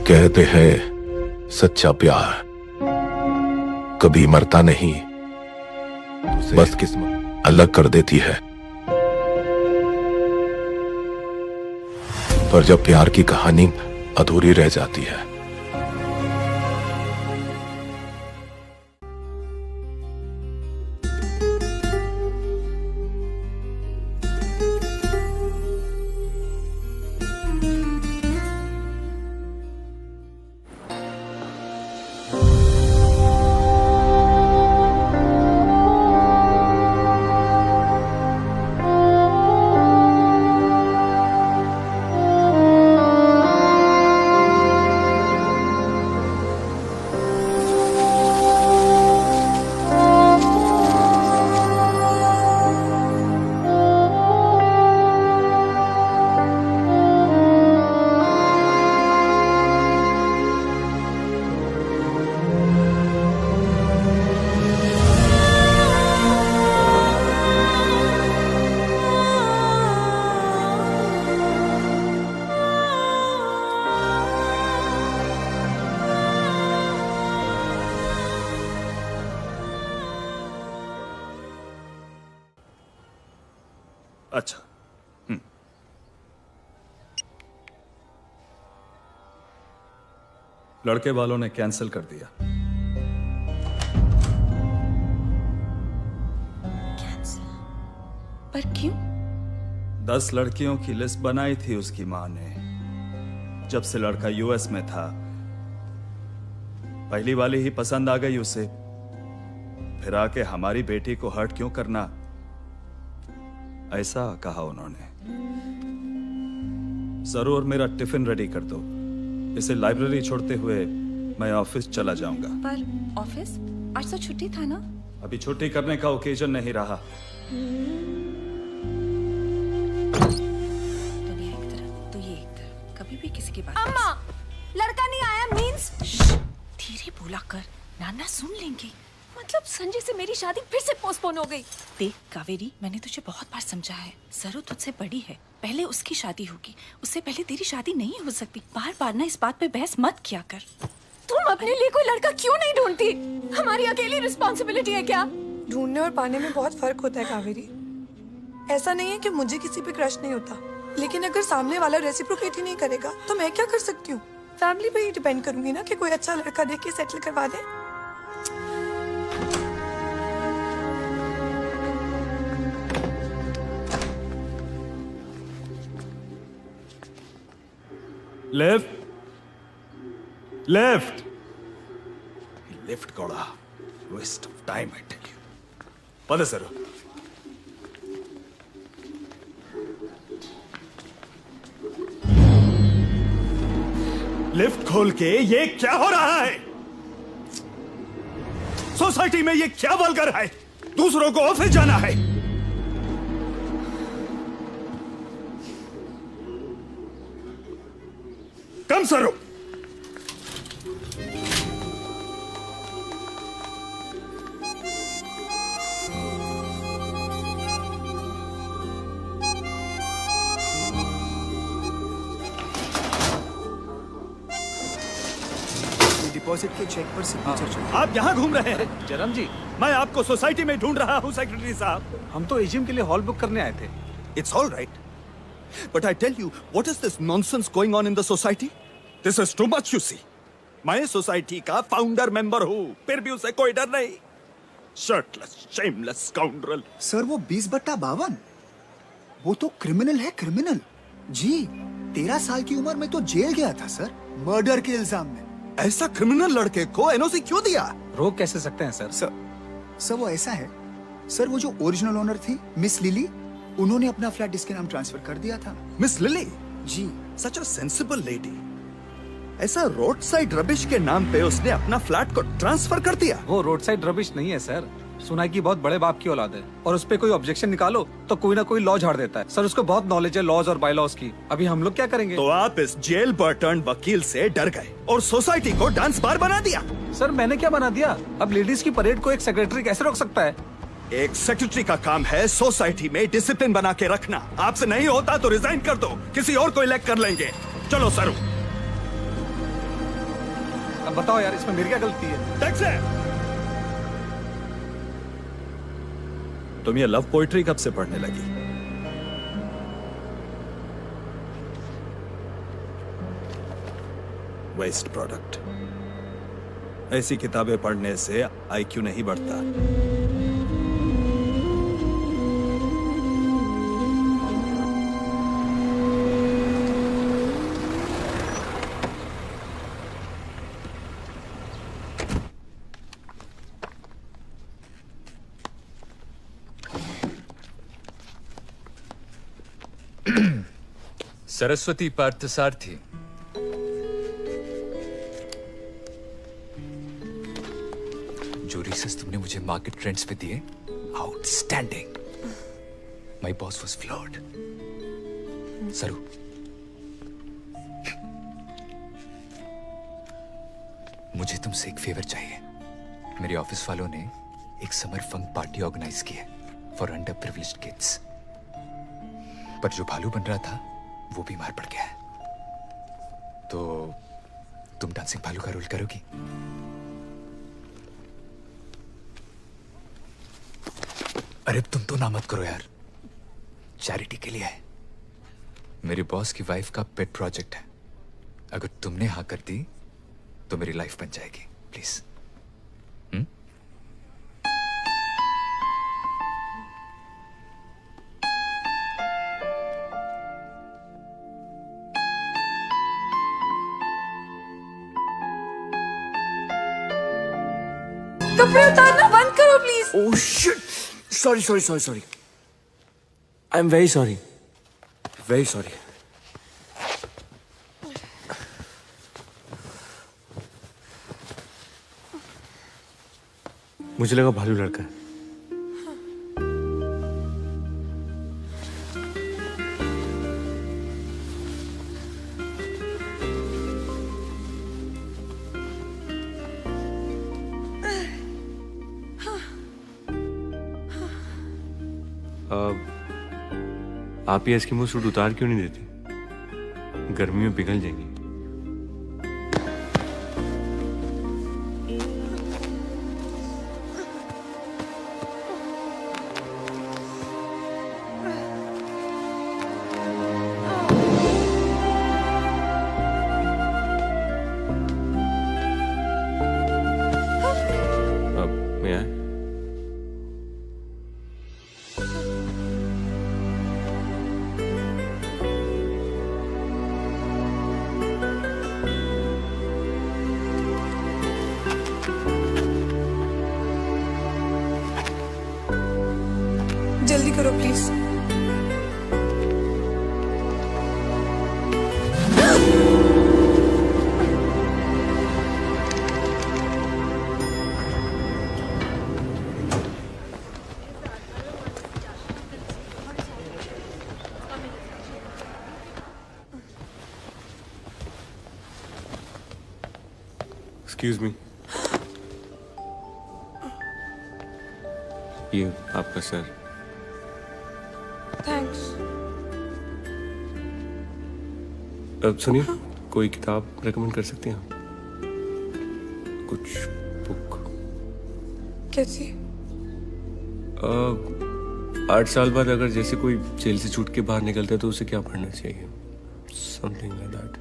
कहते हैं सच्चा प्यार कभी मरता नहीं, बस किस्मत अलग कर देती है। पर जब प्यार की कहानी अधूरी रह जाती है, अच्छा। लड़के वालों ने कैंसिल कर दिया। कैंसिल? पर क्यों? 10 लड़कियों की लिस्ट बनाई थी उसकी मां ने, जब से लड़का यूएस में था। पहली वाली ही पसंद आ गई उसे, फिर आके हमारी बेटी को हर्ट क्यों करना, ऐसा कहा उन्होंने। जरूर मेरा टिफिन रेडी कर दो, इसे लाइब्रेरी छोड़ते हुए मैं ऑफिस चला जाऊंगा। पर ऑफिस? आज तो छुट्टी था ना? अभी छुट्टी करने का ओकेजन नहीं रहा। दुनिया एक तरफ तो ये एक तरफ, कभी भी किसी की बात। अम्मा, लड़का नहीं आया मींस? धीरे बोला कर, नाना सुन लेंगे। मतलब संजय से मेरी शादी फिर से पोस्टपोन हो गई। देख कावेरी, मैंने तुझे बहुत बार समझाया है, जरूर तुझसे बड़ी है, पहले उसकी शादी होगी, उससे पहले तेरी शादी नहीं हो सकती। बार बार ना इस बात पे बहस मत किया कर। तुम अपने लिए कोई लड़का क्यों नहीं ढूंढती? हमारी अकेली रिस्पॉन्सिबिलिटी है क्या? ढूंढने और पाने में बहुत फर्क होता है कावेरी। ऐसा नहीं है कि मुझे किसी पे क्रश नहीं होता, लेकिन अगर सामने वाला रेसिप्रोकेट ही नहीं करेगा तो मैं क्या कर सकती हूँ? फैमिली पे ही डिपेंड करूंगी ना कि कोई अच्छा लड़का देख के सेटल करवा दे। लेफ्ट लेफ्ट लेफ्ट गोड़ा, waste of time I tell you. पद सर, लिफ्ट खोल के ये क्या हो रहा है? सोसाइटी में ये क्या वल्गर है? दूसरों को ऑफिस जाना है। कम सरो। डिपॉजिट के चेक पर सिग्नेचर चाहिए। आप यहाँ घूम रहे हैं? जरम जी, मैं आपको सोसाइटी में ढूंढ रहा हूँ सेक्रेटरी साहब। हम तो एजीएम के लिए हॉल बुक करने आए थे। It's all right. But I tell you, what is this nonsense going on in the society? This is too much, you see. मैं सोसाइटी का फाउंडर मेंबर हूँ, फिर भी उसे कोई डर नहीं। Shirtless, shameless scoundrel. सर वो 20/52 वो तो क्रिमिनल है, क्रिमिनल। जी 13 साल की उम्र में तो जेल गया था सर, मर्डर के इल्जाम में। ऐसा क्रिमिनल लड़के को एनओसी क्यों दिया? रोक कैसे सकते हैं सर? सर वो ऐसा है सर, वो जो ओरिजिनल ओनर थी मिस लिली, उन्होंने अपना फ्लैट इसके नाम ट्रांसफर कर दिया था। Miss Lily? जी। Such a sensible lady. ऐसा रोड साइड रबिश के नाम पे उसने अपना फ्लैट को ट्रांसफर कर दिया। वो रोड साइड रबिश नहीं है सर, सुना की बहुत बड़े बाप की औलाद है, और उस पे कोई ऑब्जेक्शन निकालो तो कोई ना कोई लॉ झाड़ देता है। सर उसको बहुत नॉलेज है लॉज और बाय लॉज की। अभी हम लोग क्या करेंगे? तो आप इस जेल बर्टन वकील से डर गए और सोसाइटी को डांस बार बना दिया। सर मैंने क्या बना दिया? अब लेडीज की परेड को एक सेक्रेटरी कैसे रोक सकता है? एक सेक्रेटरी का काम है सोसाइटी में डिसिप्लिन बना के रखना। आपसे नहीं होता तो रिजाइन कर दो, किसी और को इलेक्ट कर लेंगे। चलो सर। अब बताओ यार, इसमें मेरी क्या गलती है? टैक्सी! तुम ये लव पोइट्री कब से पढ़ने लगी? Waste product. ऐसी किताबें पढ़ने से आईक्यू नहीं बढ़ता। सरस्वती पार्थसारथी। जो रिसर्च तुमने मुझे मार्केट ट्रेंड्स पे दिए, outstanding. My boss was flowered. सरू, मुझे तुमसे एक फेवर चाहिए। मेरे ऑफिस वालों ने एक समर फंक पार्टी ऑर्गेनाइज की है फॉर अंडर प्रिविलेज्ड किड्स, पर जो भालू बन रहा था वो बीमार पड़ गया है। तो तुम डांसिंग भालू का रोल करोगी? अरे तुम तो ना मत करो यार, चैरिटी के लिए है। मेरी बॉस की वाइफ का पेट प्रोजेक्ट है। अगर तुमने हाँ कर दी तो मेरी लाइफ बन जाएगी। प्लीज। कपड़े उतारना बंद करो please. Oh shit! Sorry. I'm very sorry. Very sorry. मुझे लगा भालू लड़का है। आप ये एस्किमो सूट उतार क्यों नहीं देती? गर्मी में पिघल जाएंगी। मैं आए? जल्दी करो प्लीज। एक्सक्यूज मी, ये आपका सर। थैंक्स। अब सुनिए, कोई किताब रेकमेंड कर सकते हैं आप? कुछ बुक? कैसी? 8 साल बाद अगर जैसे कोई जेल से छूट के बाहर निकलता है तो उसे क्या पढ़ना चाहिए? Something like that.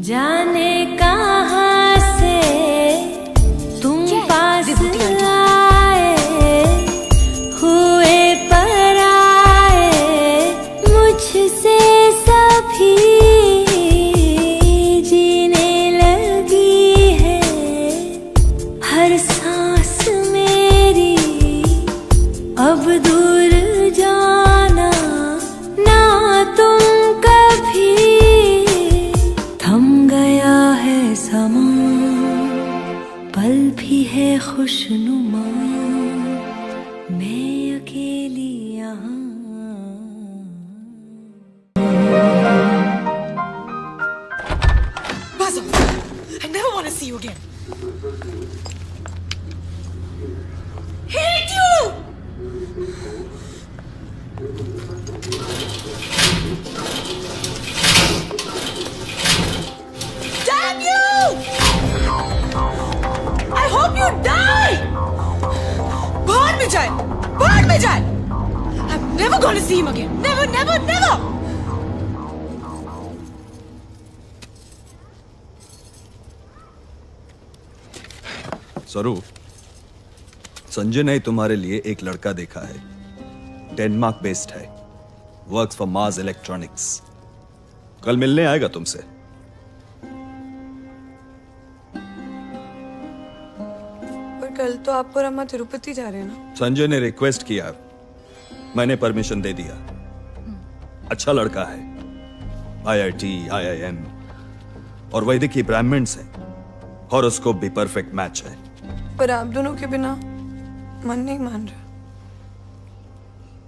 जाने कहाँ से तुम पास आए, हुए पराए मुझसे सभी, जीने लगी है हर सांस मेरी, अब दूर जाना ना तुम कभी, थम गया है समा, पल भी है खुशनुमा, मैं अकेली यहाँ। Basil, I never want to see you again. Hate you! Damn you! I hope you die! बाहर में जाए! बाहर में जाए! I'm never going to see him again. Never, never, never! सरू, संजय ने तुम्हारे लिए एक लड़का देखा है। डेनमार्क बेस्ड है, वर्क्स फॉर मार्स इलेक्ट्रॉनिक्स। कल मिलने आएगा तुमसे। पर कल तो आप और अम्मा तिरुपति जा रहे हैं ना? संजय ने रिक्वेस्ट किया, मैंने परमिशन दे दिया। अच्छा लड़का है, IIT, IIM और वैदिकी ब्राह्मण्स है। हॉरोस्कोप भी परफेक्ट मैच है। पर आप दोनों के बिना मन नहीं मान रहा।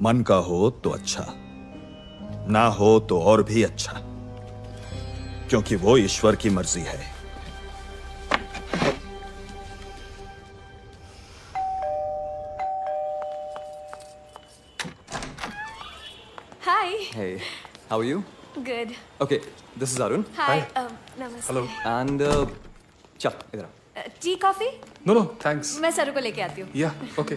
मन का हो तो अच्छा, ना हो तो और भी अच्छा, क्योंकि वो ईश्वर की मर्जी है। Hi. Hey, how are you? Good. Okay, this is Arun. Hi. नमस्ते. Hello. And चल इधर आ. Tea coffee? No, no, thanks. मैं सरू को लेके आती हूँ. Yeah, okay.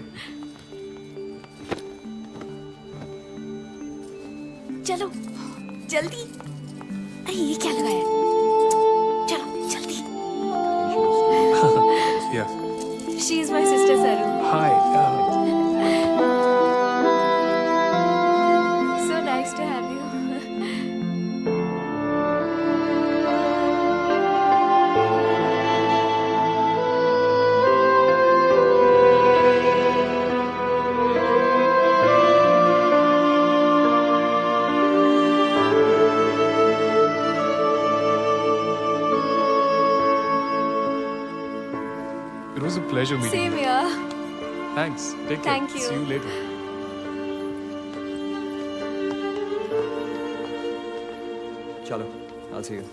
चलो जल्दी. अरे ये क्या लगाया? चलो जल्दी. Yeah. She is my sister Saru. Hi. So nice to have you. It was a pleasure meeting Same you. here. Thanks. Take care. Thank you. See you later. चलो, I'll see you.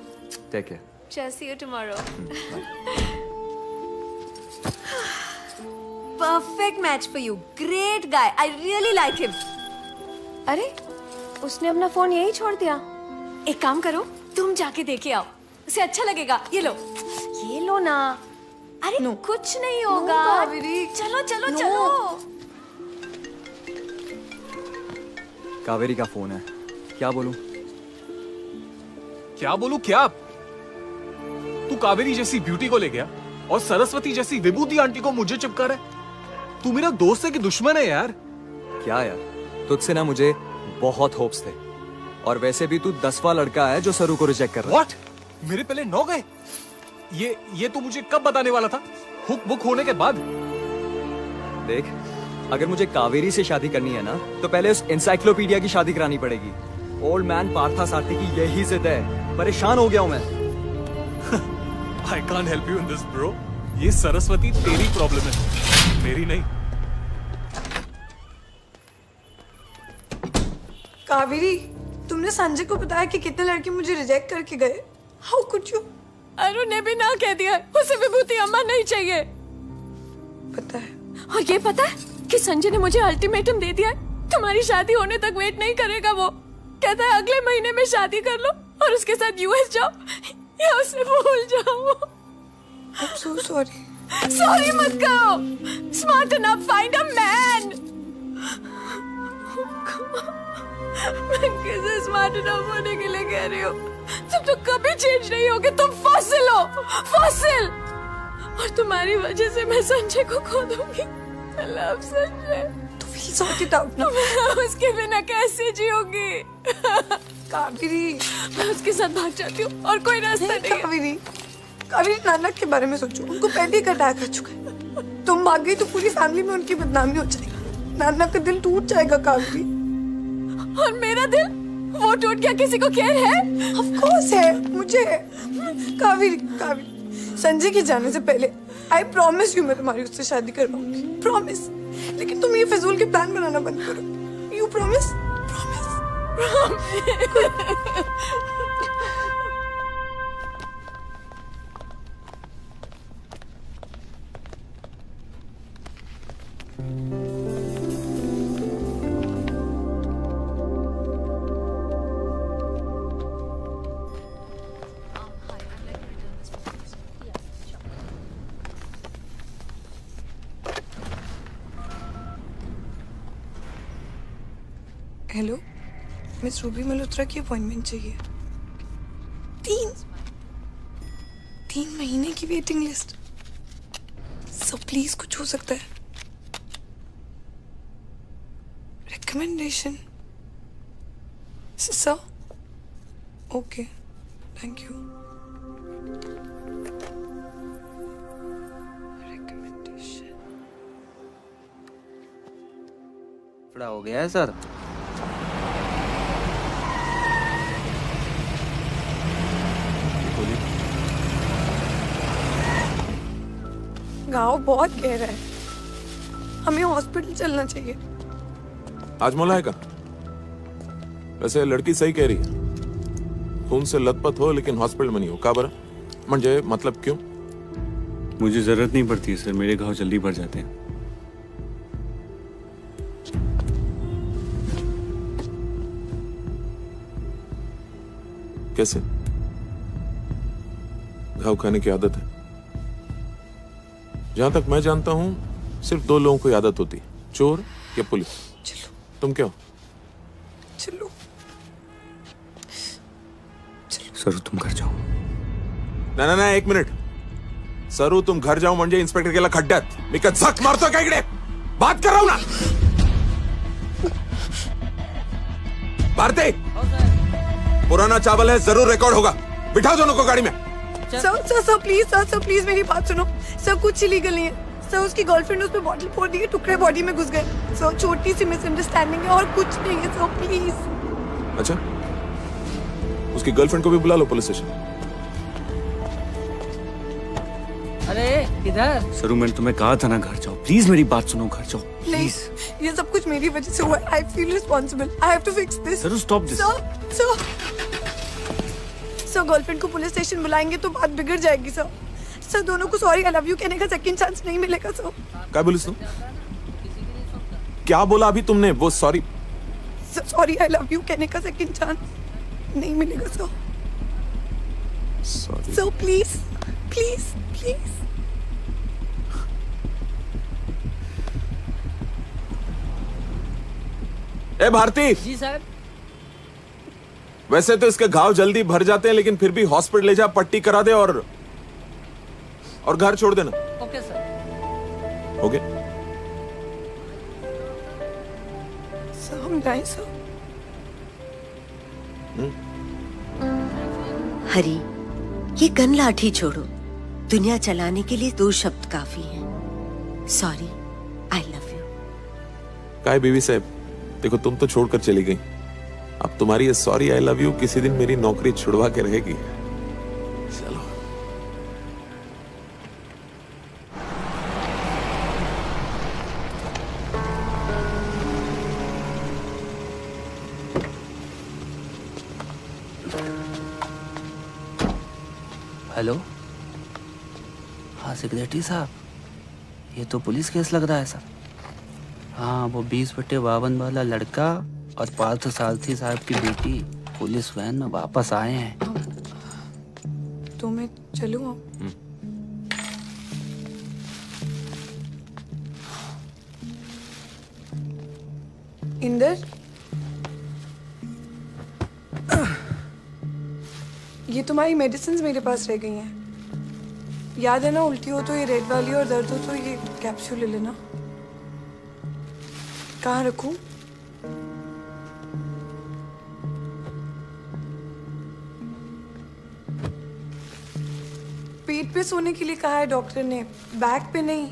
Take care. Shall see you tomorrow. Perfect match for you. Great guy. I really like him. अरे, उसने अपना phone यही छोड़ दिया. एक काम करो, तुम जाके देखे आओ. उसे अच्छा लगेगा. ये लो ना. अरे कुछ नहीं होगा. कावेरी. चलो चलो चलो. कावेरी का फोन है. क्या बोलूं? क्या बोलूं क्या? तू कावेरी जैसी ब्यूटी को ले गया और सरस्वती जैसी विभूति आंटी को मुझे चिपका रहा है। तू मेरा दोस्त है कि दुश्मन है यार? क्या यार, तुझसे ना मुझे बहुत होप्स थे, और वैसे भी तू 10वां लड़का है जो सरू को रिजेक्ट कर रहा है। What? मेरे पहले 9 गए? ये तू मुझे कब बताने वाला था? हुक बुक होने के बाद? देख, अगर मुझे कावेरी से शादी करनी है ना, तो पहले उस इंसाइक्लोपीडिया की शादी करानी पड़ेगी। ओल्ड मैन पार्था सारथी की यही जिद है। परेशान हो गया हूं मैं। I can't help you in this, bro. ये सरस्वती तेरी प्रॉब्लम है, मेरी नहीं। कावेरी, तुमने संजय को बताया कि कितने लड़के मुझे रिजेक्ट करके गए? How could you? अरुण ने भी ना कह दिया. उसे विभूति अम्मा नहीं चाहिए. पता है. और ये पता है कि संजय ने मुझे अल्टीमेटम दे दिया है. तुम्हारी शादी होने तक वेट नहीं करेगा वो. कहता है अगले महीने में शादी कर लो और उसके साथ यूएस जाओ या उसे भूल जाओ. I'm so sorry. सॉरी मत करो. Smart enough find a man. मैं कैसे स्मार्ट अनफ होने के लिए कह रही हूँ? तुम तो कभी चेंज नहीं होगे. तुम फॉसिल हो, फॉसिल. और तुम्हारी वजह से मैं संजय को खो दूंगी. I love Sanjay. Please sort it out now. मैं उसके बिना कैसे जीऊंगी? कावेरी, मैं उसके साथ भाग जाती हूँ और कोई रास्ता नहीं है. कावेरी, कावेरी नाना के बारे में सोचो. उनको पहले ही अटैक कर चुका है. तुम भाग गई तो पूरी फैमिली में उनकी बदनामी हो जाएगी. नाना का दिल टूट जाएगा कावेरी. और मेरा दिल वो टूट गया. किसी को केयर है? Of course है, मुझे. कावेरी, कावेरी, संजय के जाने से पहले आई प्रॉमिस यू मैं तुम्हारी उससे शादी करवाऊंगी, प्रॉमिस। लेकिन तुम ये फिजूल के प्लान बनाना बंद करो। You promise? Hello, miss Ruby Malhotra की अपॉइंटमेंट चाहिए। 3 महीने की वेटिंग लिस्ट। सो प्लीज कुछ हो सकता है। Recommendation? Sir okay, thank you. Recommendation बड़ा हो गया है सर। गाँव बहुत गहरा है, हमें हॉस्पिटल चलना चाहिए। आजमोला है का? वैसे लड़की सही कह रही है, खून से लथपथ हो लेकिन हॉस्पिटल में नहीं हो। का बरा म्हणजे मतलब क्यों? मुझे जरूरत नहीं पड़ती सर, मेरे घाव जल्दी भर जाते हैं। कैसे? घाव खाने की आदत है? जहां तक मैं जानता हूं सिर्फ 2 लोगों को आदत होती है, चोर या पुलिस। चलो। तुम क्या हो? चलो सर तुम घर जाओ। ना 1 मिनिट। सरू तुम घर जाओ म्हणजे इन्स्पेक्टर केला खड्ड्यात मी का झक मारतो का इकडे? बात कर रहा हूं ना। भारती, पुराना चावल है, जरूर रिकॉर्ड होगा। बिठाओ दोनों को गाड़ी में। सर प्लीज मेरी बात सुनो। सर कुछ इलीगल नहीं है सर। उसकी गर्लफ्रेंड उस पे बॉटल फोड़ दी, टुकड़े बॉडी में घुस गए। सर छोटी सी मिसअंडरस्टैंडिंग है और कुछ नहीं है सर, प्लीज। अच्छा, उसकी गर्लफ्रेंड को भी बुला लो पुलिस स्टेशन। अरे इधर। सरू मैंने तुम्हें कहा था ना घर जाओ, प्लीज मेरी बात सुनो, घर जाओ प्लीज। ये सब कुछ मेरी वजह से हुआ है। I feel responsible. I have to fix this. सरू स्टॉप दिस। सर गर्लफ्रेंड को पुलिस स्टेशन बुलाएंगे तो बात बिगड़ जाएगी सर। सर दोनों को सॉरी आई लव यू कहने का सेकंड चांस नहीं मिलेगा सर। क्या बोली तुम? क्या बोला अभी तुमने? वो सॉरी आई लव यू कहने का सेकंड चांस नहीं मिलेगा sir. Sorry sir please please please. ए भारती। जी सर। वैसे तो इसके घाव जल्दी भर जाते हैं, लेकिन फिर भी हॉस्पिटल ले जा, पट्टी करा दे और घर छोड़ देना। Okay sir. ओके सर हम जाएं सर। हरी, ये गन लाठी छोड़ो। दुनिया चलाने के लिए 2 शब्द काफी हैं। Sorry, I love you. काय बीवी साहब, देखो तुम तो छोड़कर चली गई, अब तुम्हारी ये सॉरी आई लव यू किसी दिन मेरी नौकरी छुड़वा के रहेगी। चलो। हेलो, हाँ सेक्रेटरी साहब, ये तो पुलिस केस लग रहा है सर। हाँ, वो 20/52 वाला लड़का और पार्थ सारथी साहब की बेटी पुलिस वैन में वापस आए हैं। तो मैं चलूँ? इंदर, ये तुम्हारी मेडिसिन मेरे पास रह गई हैं। याद है ना, उल्टी हो तो ये रेड वाली और दर्द हो तो ये कैप्सूल ले लेना। कहाँ रखूं? पेट पे सोने के लिए कहा है डॉक्टर ने, बैक पे नहीं।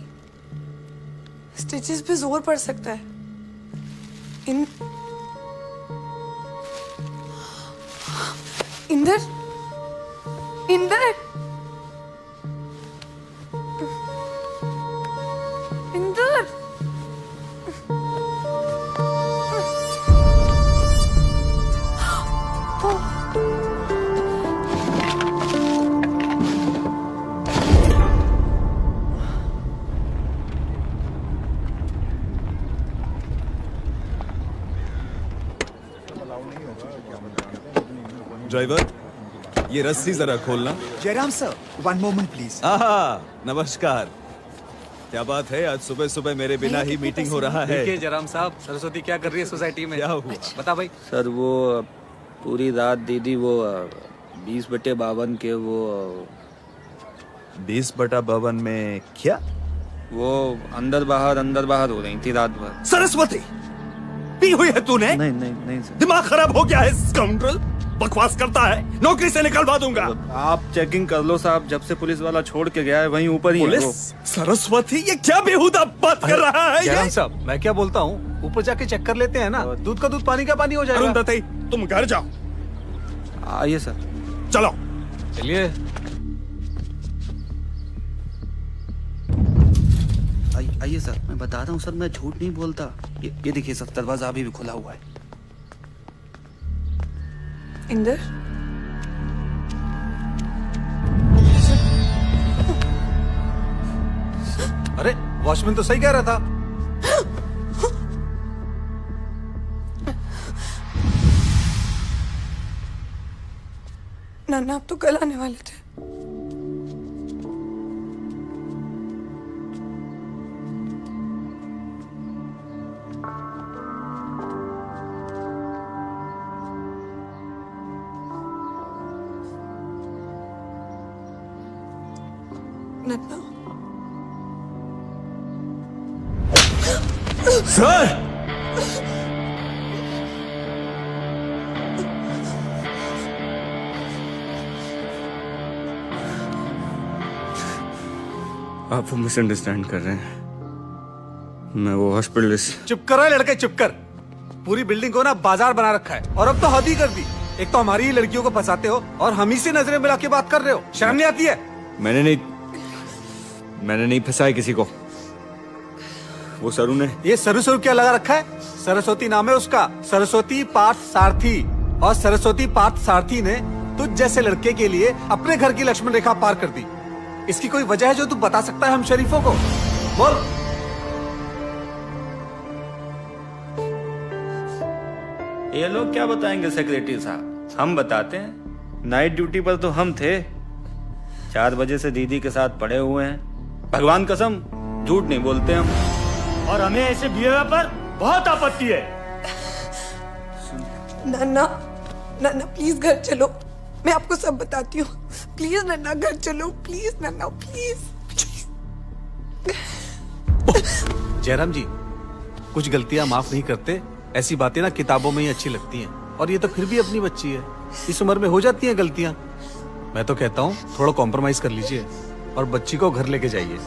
स्टिचेस पे जोर पड़ सकता है। इंदर, इंदर। ड्राइवर, ये रस्सी जरा खोलना। Jairam sir, one moment please. नमस्कार। क्या बात है, आज सुबह सुबह मेरे बिना ही मीटिंग हो रहा है। देखिए जयराम साहब, सरस्वती क्या कर रही है सोसाइटी में? क्या हुआ? बता भाई। सर वो पूरी रात दीदी वो 20/52 के वो 20/52 में क्या? वो अंदर बाहर हो रही थी रात भर। सरस्वती, पी हुई है तूने? नहीं सर। दिमाग खराब हो गया है स्काउंड्रल, बकवास करता है, नौकरी से निकलवा दूंगा। आप चेकिंग कर लो साहब, जब से पुलिस वाला छोड़ के गया है वहीं ऊपर ही है वो। सरस्वती, ये क्या बेहुदा बात कर रहा है जयराम ये? साहब, मैं क्या बोलता हूँ, ऊपर जाके चेक कर लेते हैं ना, दूध का दूध पानी का पानी हो जाएगा। अरुंधति, तुम घर जाओ। आइए सर। चलो। चलिए। आइए सर, मैं बता रहा हूँ सर, मैं झूठ नहीं बोलता। ये देखिए सर, दरवाजा अभी भी खुला हुआ है। इंदर, अरे वॉचमैन तो सही कह रहा था। नाना आप तो कल आने वाले थे। नन्ना, सर, आप वो मिसअंडरस्टैंड कर रहे हैं। मैं वो हॉस्पिटल। चुप कर लड़के, चुप कर। पूरी बिल्डिंग को ना बाजार बना रखा है, और अब तो हद ही कर दी। एक तो हमारी ही लड़कियों को फंसाते हो और हम ही से नजरें मिला के बात कर रहे हो। शर्म नहीं आती है? मैंने नहीं फंसाया किसी को, वो सरू ने। ये सरू क्या लगा रखा है? सरस्वती नाम है उसका, सरस्वती पार्थ सारथी। और सरस्वती पार्थ सारथी ने तुझ जैसे लड़के के लिए अपने घर की लक्ष्मण रेखा पार कर दी। इसकी कोई वजह है जो तू बता सकता है हम शरीफों को? बोल। ये लोग क्या बताएंगे सेक्रेटरी साहब, हम बताते हैं। नाइट ड्यूटी पर तो हम थे, 4 बजे से दीदी के साथ पड़े हुए हैं। भगवान कसम झूठ नहीं बोलते हम, और हमें ऐसे बिहेवियर पर बहुत आपत्ति है। नन्ना, नन्ना प्लीज घर चलो, मैं आपको सब बताती हूँ। प्लीज नन्ना घर चलो, प्लीज नन्ना, प्लीज। जयराम जी, कुछ गलतियां माफ नहीं करते। ऐसी बातें ना किताबों में ही अच्छी लगती हैं, और ये तो फिर भी अपनी बच्ची है, इस उम्र में हो जाती हैं गलतियां। मैं तो कहता हूँ थोड़ा कॉम्प्रोमाइज कर लीजिए और बच्ची को घर लेके जाइए।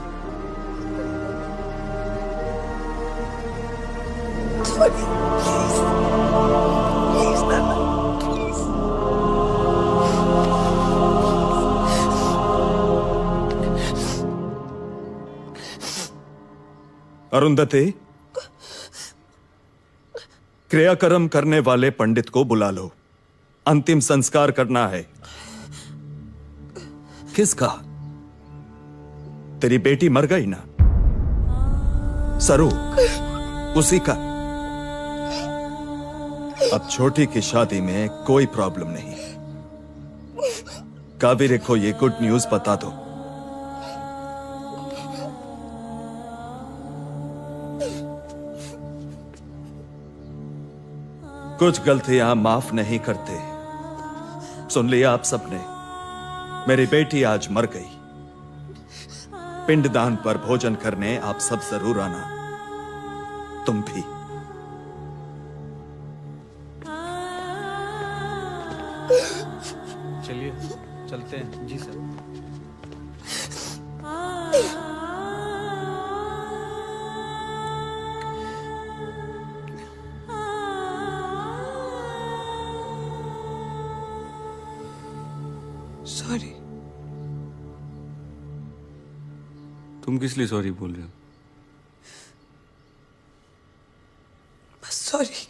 अरुंधति, क्रियाकर्म करने वाले पंडित को बुला लो, अंतिम संस्कार करना है। किसका? तेरी बेटी मर गई ना, सरू, उसी का। अब छोटी की शादी में कोई प्रॉब्लम नहीं। कावेरी को ये गुड न्यूज बता दो। कुछ गलतियां माफ नहीं करते, सुन लिया आप सबने। मेरी बेटी आज मर गई। पिंडदान पर भोजन करने आप सब जरूर आना, तुम भी। चलिए चलते हैं। जी सर। सॉरी। तुम किस लिए सॉरी बोल रहे हो? बस सॉरी।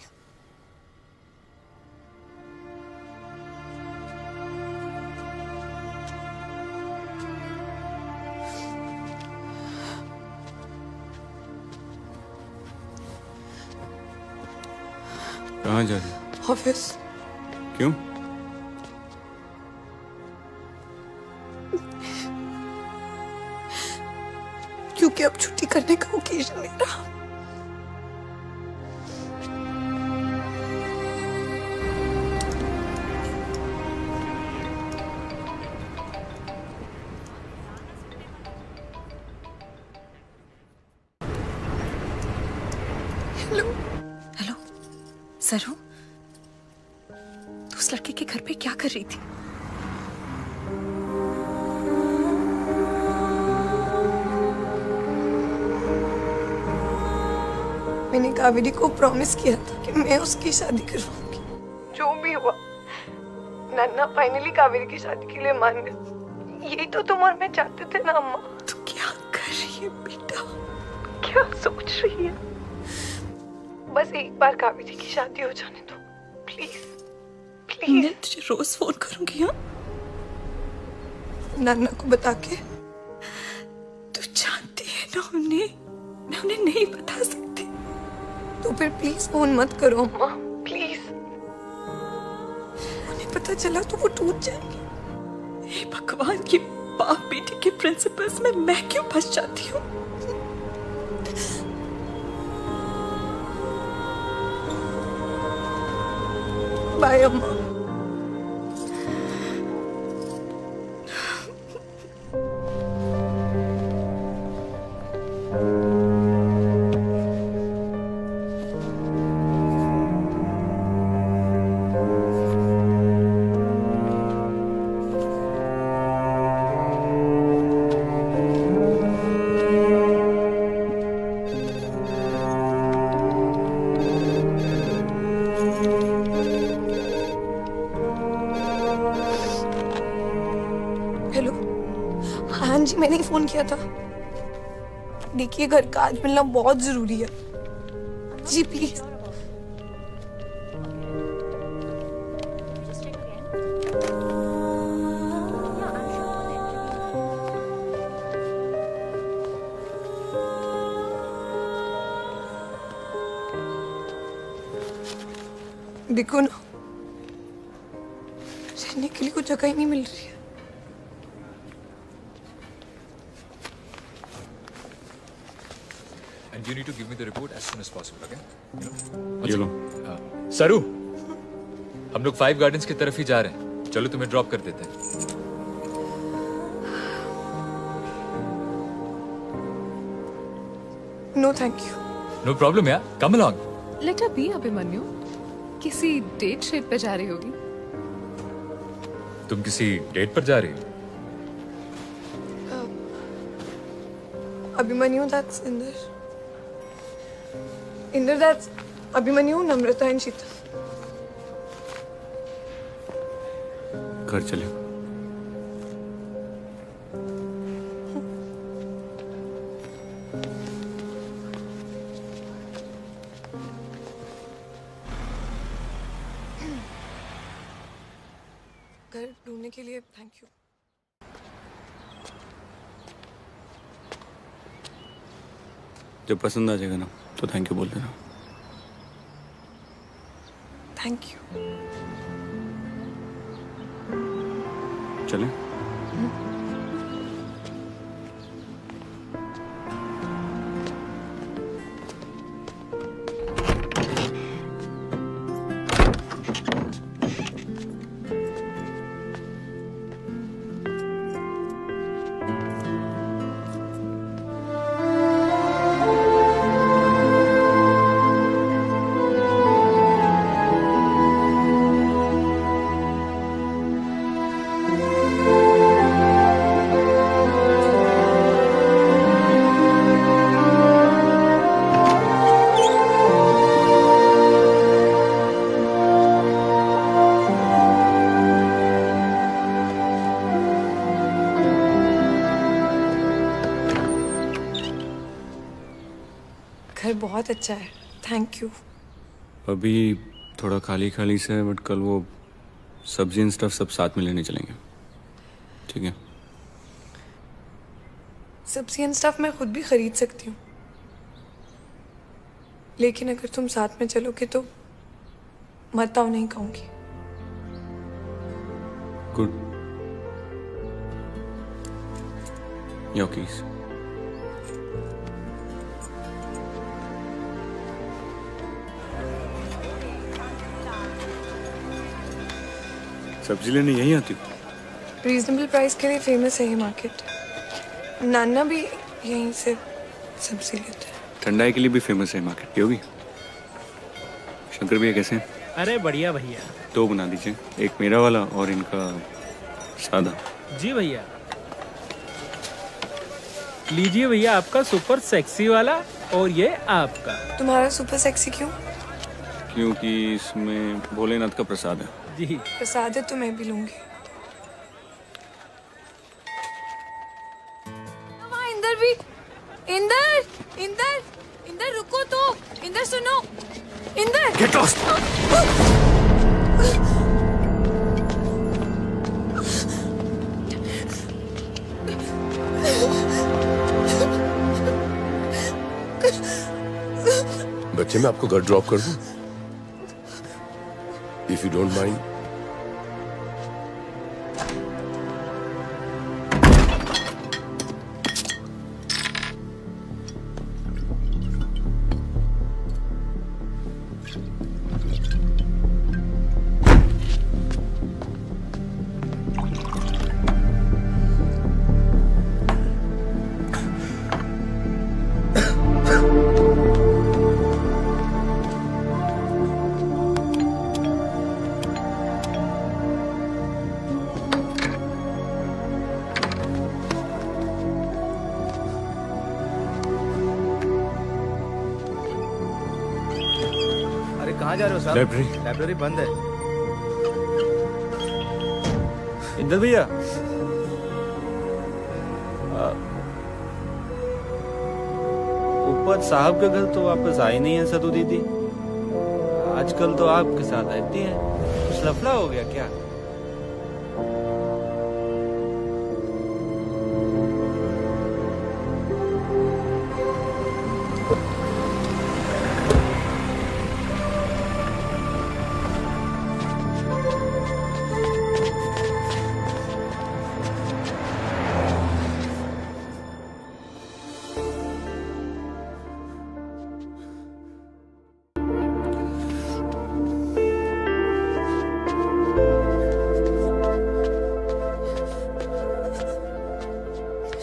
कहाँ जा रहे हो? ऑफिस। क्यों? क्योंकि अब छुट्टी करने का ओकेजन नहीं रहा। हेलो सरू, तू उस लड़के के घर पे क्या कर रही थी? मैंने कावेरी को प्रॉमिस किया था कि मैं उसकी शादी करवाऊंगी। जो भी हुआ, नन्ना फाइनली कावेरी की शादी के लिए मान गए। यही तो तुम और मैं चाहते थे ना अम्मा। तू क्या कर रही है बेटा? क्या सोच रही है? बस एक बार कावेरी की शादी हो जाने दो, प्लीज प्लीज। मैं तुझे रोज फोन करूंगी। हाँ, नन्ना को बता के। तू जानती है ना उन्हें, मैं उन्हें नहीं बता सकती। तो फिर प्लीज फोन मत करो अम्मा, प्लीज। उन्हें पता चला तो वो टूट जाएंगे। हे भगवान, की बाप बेटी के प्रिंसिपल्स में मैं क्यों फंस जाती हूँ? बाय अम्मा। हेलो, हाँ जी, मैंने ही फोन किया था। देखिए, घर का आज मिलना बहुत जरूरी है। जी प्लीज। देखो ना, रहने के लिए कुछ जगह ही नहीं मिल रही है। And you need to give me the report as soon as possible, okay? ये लो। सरू, हम लोग 5 गार्डन्स की तरफ ही जा रहे हैं। चलो तुम्हें ड्रॉप कर देते हैं। No thank you. No problem यार, come along. Let her be Abhimanyu. किसी डेट शेट पे जा रही होगी। तुम किसी डेट पर जा रही हो? Abhimanyu, that's Inder. Inder, that's Abhimanyu, Namrata and Sheetal. घर चले। घर ढूंढने के लिए थैंक यू। जब पसंद आ जाएगा ना तो थैंक यू बोल देना। Thank you. चलें? घर बहुत अच्छा है, थैंक यू। अभी थोड़ा खाली खाली से है, बट कल वो सब्जी एंड स्टफ सब साथ में लेने चलेंगे, ठीक है? सब्जी एंड स्टफ मैं खुद भी खरीद सकती हूँ, लेकिन अगर तुम साथ में चलोगे तो मत आओ नहीं कहूंगी। गुड। Your keys. सब्जी लेने यहीं आती हो? रीजनेबल प्राइस के लिए फेमस है ये मार्केट। नाना भी यहीं से सब्जी लेते हैं। ठंडाई के लिए भी फेमस है मार्केट। पियोगी? शंकर भैया कैसे हैं? अरे बढ़िया भैया। दो बना दीजिए, एक मेरा वाला और इनका सादा। जी भैया। लीजिए भैया आपका सुपर सेक्सी वाला और ये आपका। तुम्हारा सुपर सेक्सी क्यों? क्योंकि इसमें भोलेनाथ का प्रसाद है। जी प्रसाद है तो मैं भी लूंगी। वहाँ इंदर भी। इंदर इंदर इंदर रुको तो। इंदर सुनो। Inder get lost. बच्चे मैं आपको घर ड्रॉप कर दूं? If you don't mind. कहाँ जा रहे हो साहब? लाइब्रेरी। लाइब्रेरी बंद है। इंदर भैया, ऊपर साहब का घर तो वापस आई नहीं है सदू दीदी। आजकल तो आपके साथ रहती हैं। कुछ लफड़ा हो गया क्या?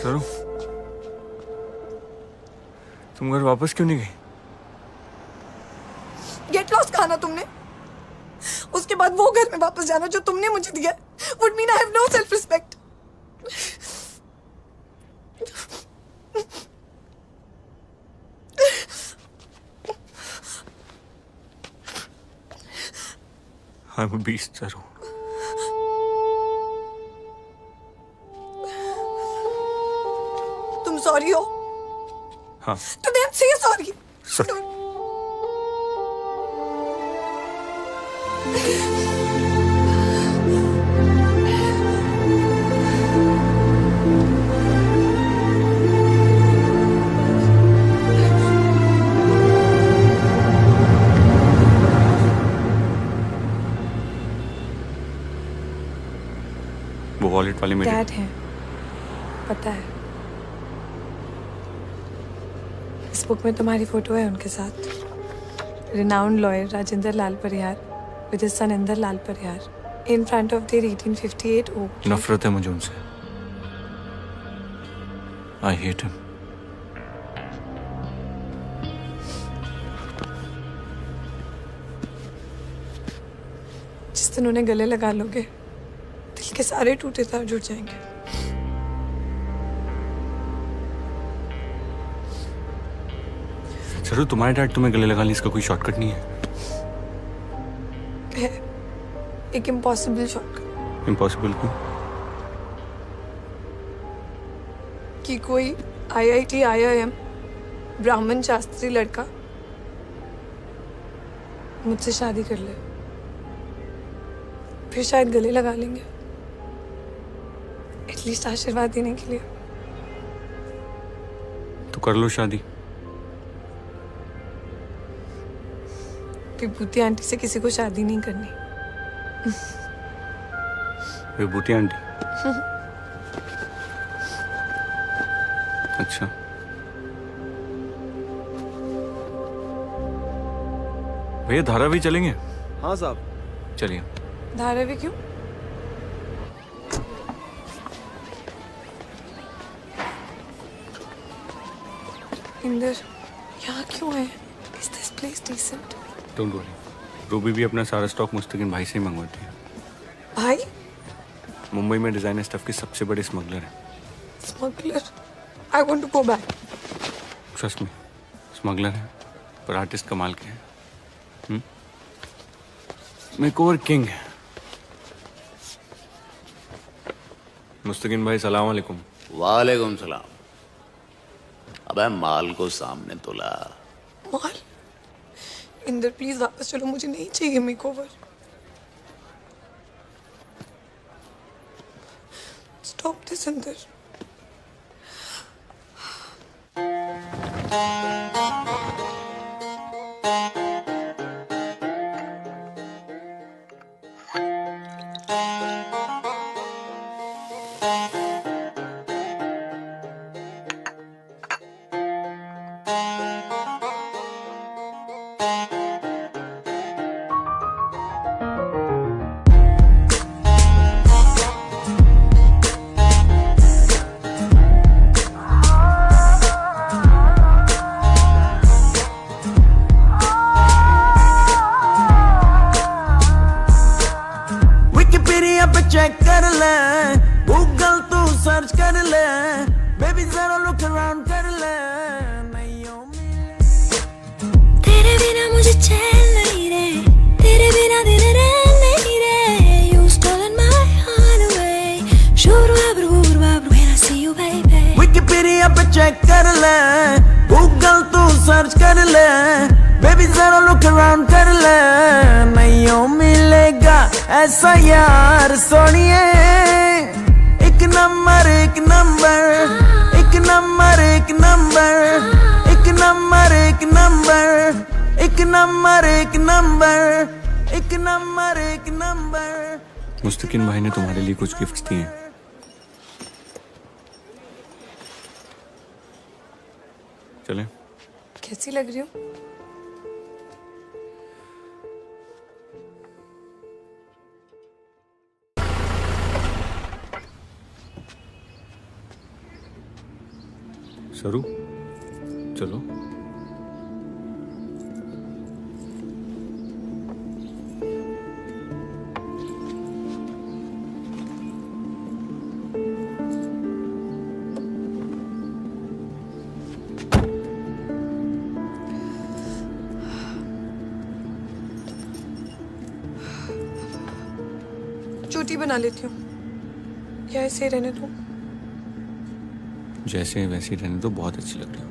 सरू, तुम घर वापस क्यों नहीं गई? गेट लॉस्ट खाना तुमने, उसके बाद वो घर में वापस जाना जो तुमने मुझे दिया would mean I have no self respect. I'm a beast, सरू। तुम सॉरी हो? हाँ। तो देन से सॉरी। वो वॉलेट वाले मेरे डैड हैं, पता है। इस बुक में तुम्हारी फोटो है उनके साथ। Renowned lawyer Rajendra Lal Parihar with his son Inder Lal Parihar in front of their 1858 oak. नफरत है मुझे उनसे। I hate him. जिस दिन उन्हें गले लगा लोगे दिल के सारे टूटे तार जुड़ जाएंगे। सरू, तुम्हारे डैड तुम्हें गले लगाने इसका कोई शॉर्टकट नहीं है। है एक इम्पॉसिबल शॉर्टकट। इम्पॉसिबल क्यों? कि कोई IIT IIM ब्राह्मण शास्त्री लड़का मुझसे शादी कर ले, फिर शायद गले लगा लेंगे, एटलीस्ट आशीर्वाद देने के लिए। तो कर लो शादी। विभूति आंटी से किसी को शादी नहीं करनी। विभूति आंटी? अच्छा। भैया धारावी चलेंगे? हाँ साहब। चलिए। धारावी क्यों? इंदर, यहाँ क्यों है? Is this place decent? Don't worry, Ruby भी अपना सारा स्टॉक मुस्तकिन भाई से ही मंगवाती है। भाई? मुंबई में डिजाइनर स्टफ के सबसे बड़े स्मगलर हैं। Smuggler? I want to go back. Trust me, smuggler है पर आर्टिस्ट कमाल के हैं। मेकओवर किंग है। मुस्तकिन भाई सलाम वालेकुम। वालेकुम सलाम। अबे माल को सामने तोला। माल? इंदर प्लीज वापस चलो, मुझे नहीं चाहिए makeover. Stop this Inder. Check कर ले, गूगल तू सर्च कर ले, बेबी जरा लुक अराउंड कर ले। तेरे बिना मुझे चैन नहीं रे, तेरे बिना दिन रैन नहीं रे। You stolen my heart away, when I see you baby। Wikipedia पे चेक कर ले, गूगल तू सर्च कर ले, बेबी जरा लुक अराउंड कर ले। नहीं मिलेगा ऐसा यार सोनिए, एक नंबर एक नंबर, एक नंबर एक नंबर, एक नंबर एक नंबर, एक नंबर एक नंबर, एक नंबर एक नंबर। मुस्तकिन भाई ने तुम्हारे लिए कुछ गिफ्ट्स दिए हैं। चलें? कैसी लग रही हूँ? सरू, चलो। चोटी बना लेती हूँ या ऐसे ही रहने दूँ? जैसे वैसे रहने तो बहुत अच्छी लग रही हो।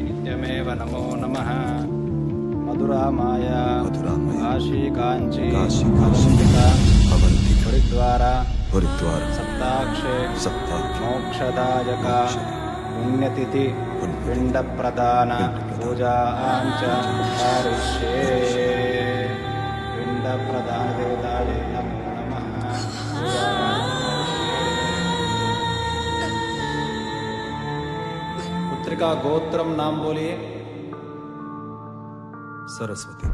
नित्यमेव नमो नमः। मधुरा माया काशी कांची हरिद्वार सप्ताक्षे मोक्षदायका पुण्यतिथि पिंड प्रदान पूजा आंच करिष्ये। पिंड प्रदान देवताये नमो नमः। पुत्रिका गोत्रम नाम बोलिए। सरस्वती।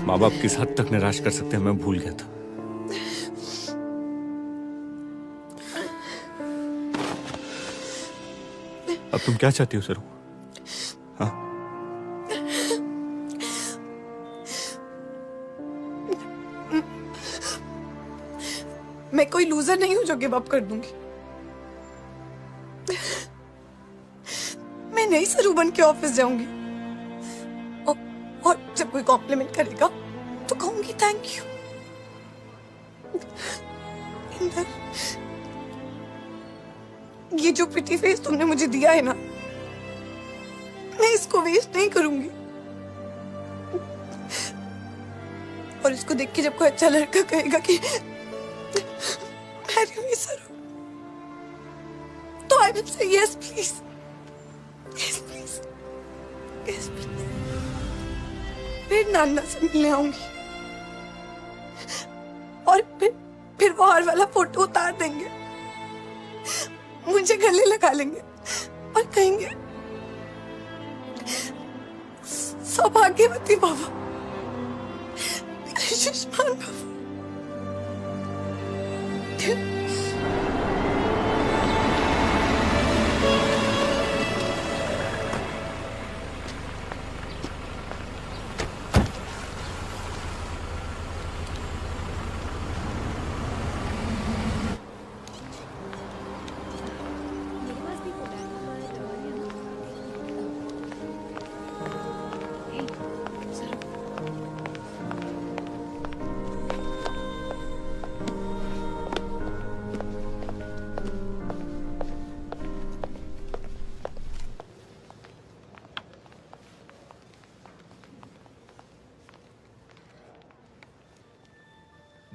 माँ बाप किस हद तक निराश कर सकते हैं मैं भूल गया था। अब तुम क्या चाहती हो सरू? हाँ? मैं कोई लूजर नहीं हूं जो गिव अप कर दूंगी। मैं नई सरू बन के ऑफिस जाऊंगी और जब कोई कॉम्प्लीमेंट करेगा तो कहूंगी थैंक यू। इंदर, ये जो प्रिटी फेस तुमने मुझे दिया है ना, मैं इसको वेस्ट नहीं करूंगी। और इसको देख के जब कोई अच्छा लड़का कहेगा कि मैरी मी सरू, तो I will say yes please. Please फिर नाना से मिलने आऊंगी और फिर वो हार वाला फोटो उतार देंगे, मुझे गले लगा लेंगे और कहेंगे सौभाग्यवती बाबा, आयुष्मान बाबा।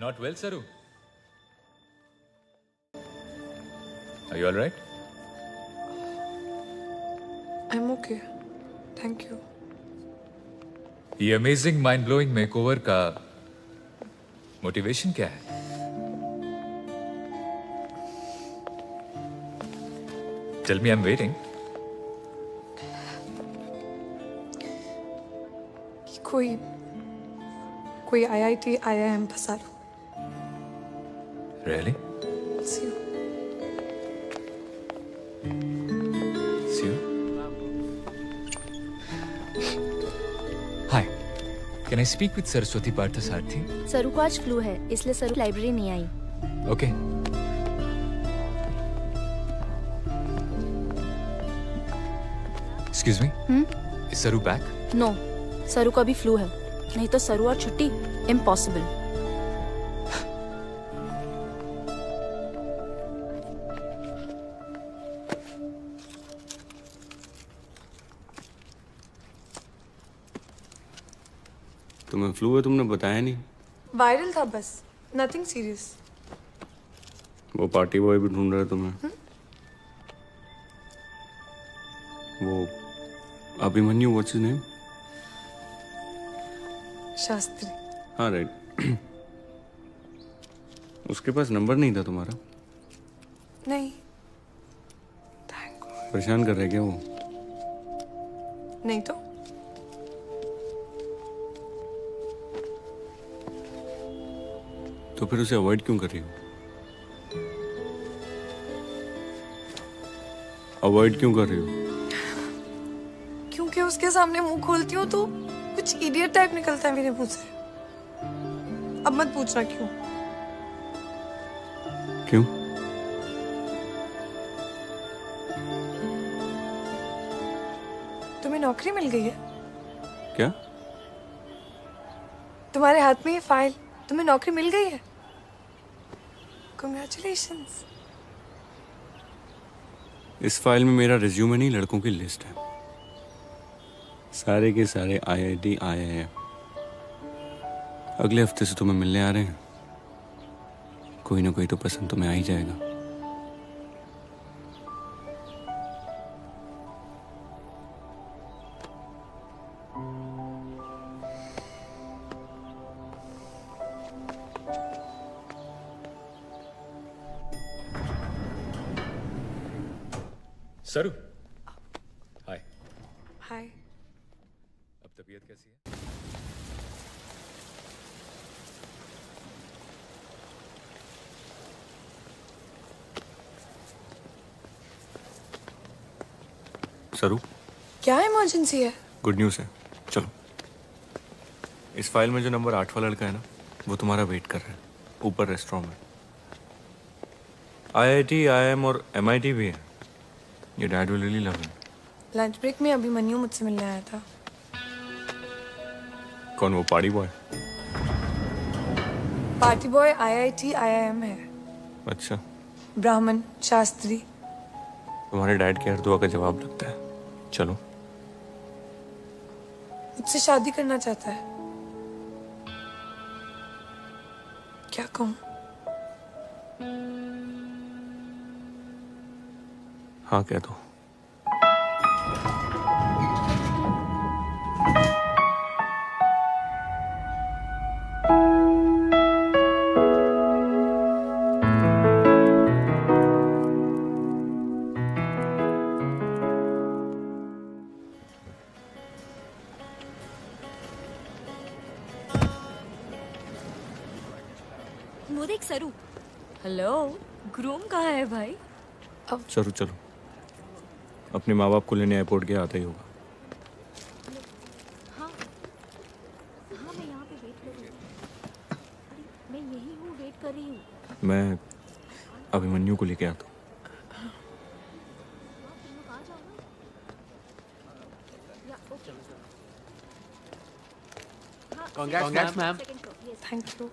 Not well, Saru? Are you all right? I'm okay. Thank you. ये अमेजिंग माइंड ब्लोइंग मेकओवर का मोटिवेशन क्या है? Tell me, I'm waiting. कोई IIT IIM फंसा लो। Really? See you. See you. Hi. Can I speak with Saraswati Parthasarathy? सरू को आज flu है, इसलिए सरू लाइब्रेरी नहीं आई। Okay. Excuse me? Is Saru back? No, सरू को अभी फ्लू है, नहीं तो सरू और छुट्टी इम्पॉसिबल। तुम्हें फ्लू है, तुमने बताया नहीं? वायरल था बस, नथिंग सीरियस। वो पार्टी बॉय भी ढूंढ रहा है तुम्हें। वो Abhimanyu, what's his name? Shastri. हाँ राइट। उसके पास नंबर नहीं था तुम्हारा? नहीं। परेशान कर रहे क्या वो? नहीं तो। तो फिर उसे अवॉइड क्यों कर रही हो? अवॉइड क्यों कर रही हो? क्योंकि उसके सामने मुंह खोलती हूँ तो कुछ इडियट टाइप निकलता है मेरे मुंह से। अब मत पूछना क्यों। क्यों? तुम्हें नौकरी मिल गई है? क्या? तुम्हारे हाथ में ये फाइल, तुम्हें नौकरी मिल गई है। Congratulations. इस फाइल में मेरा रिज्यूमे नहीं, लड़कों की लिस्ट है। सारे के सारे IIT IIM। अगले हफ्ते से तुम्हें मिलने आ रहे हैं। कोई ना कोई तो पसंद तुम्हें आ ही जाएगा। सरू, हाय। हाय। अब तबीयत कैसी है? सरू, क्या इमरजेंसी है? गुड न्यूज़ है, चलो। इस फाइल में जो नंबर 8 वाला लड़का है ना, वो तुम्हारा वेट कर रहा है ऊपर रेस्टोरेंट में। IIT IIM और MIT भी है। Your dad will really love him. Lunch break में अभिमन्यु मुझसे मिलने आया था। कौन, वो party boy? Party boy IIT IIM है। अच्छा। ब्राह्मण, शास्त्री। तुम्हारे डैड के हर दुआ का जवाब लगता है। चलो। मुझसे शादी करना चाहता है। क्या कहूँ? हाँ कह दो। वो देख सरू। हेलो, ग्रूम कहाँ है भाई? सरू चलो, अपने माँ बाप को लेने एयरपोर्ट गया, आता ही होगा। हाँ मैं यहाँ पे वेट कर रही हूँ। मैं यही हूँ, वेट कर रही हूँ। मैं अभिमन्यु को लेके आता हूँ। Congrats, ma'am. Thank you.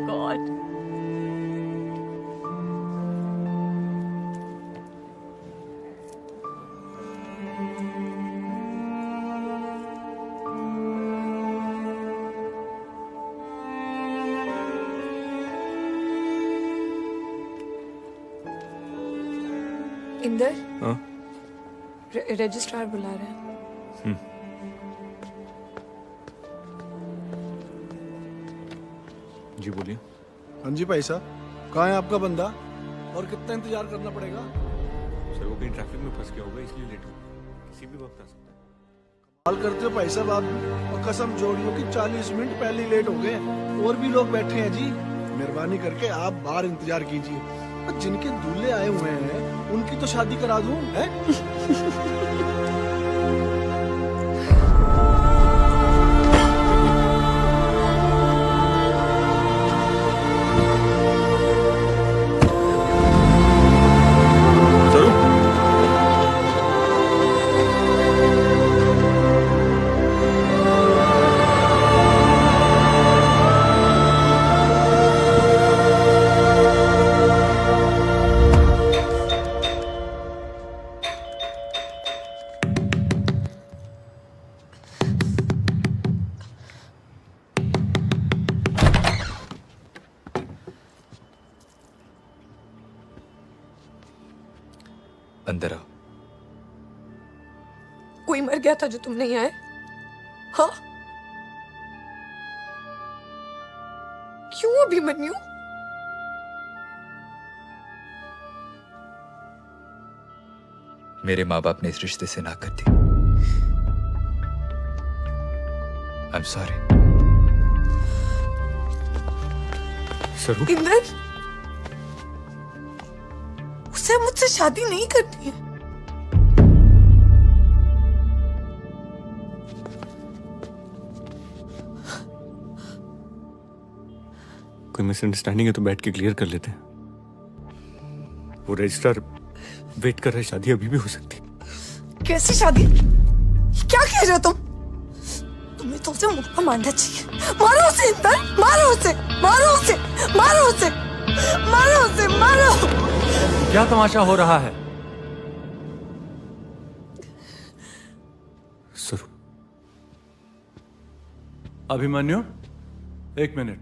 God. Inder, हाँ? रजिस्ट्रार बुला रहे हैं। जी बोलिए। हाँ जी भाई साहब, कहाँ है आपका बंदा और कितना इंतजार करना पड़ेगा? सर वो कहीं ट्रैफिक में फंस गया होगा, इसलिए लेट हो गया। किसी भी वक्त आ सकता है। कॉल करते हो भाई साहब आप भी, और कसम जोड़ियो कि 40 मिनट पहले लेट हो गए। और भी लोग बैठे हैं जी, मेहरबानी करके आप बाहर इंतजार कीजिए। और जिनके दूल्हे आए हुए हैं उनकी तो शादी करा दूं, है? अंदर आओ। कोई मर गया था जो तुम नहीं आए? हाँ, क्यों अभिमन्यु? मेरे माँ बाप ने इस रिश्ते से ना कर दी। I am sorry. सरू, इंदर, उसे मुझसे शादी नहीं करनी है। कोई मिसअंडरस्टैंडिंग है तो बैठ के क्लियर कर लेते हैं। वो रजिस्ट्रार वेट कर रहा है, शादी अभी भी हो सकती है। कैसी शादी? क्या कह रहे हो तुम? तुम्हें तो उसे मुक्का मारना चाहिए। मारो उसे इंदर, मारो उसे, मारो उसे, मारो उसे, मारो उसे, मारो। क्या तमाशा हो रहा है? सरू। अभिमन्यु, एक मिनट।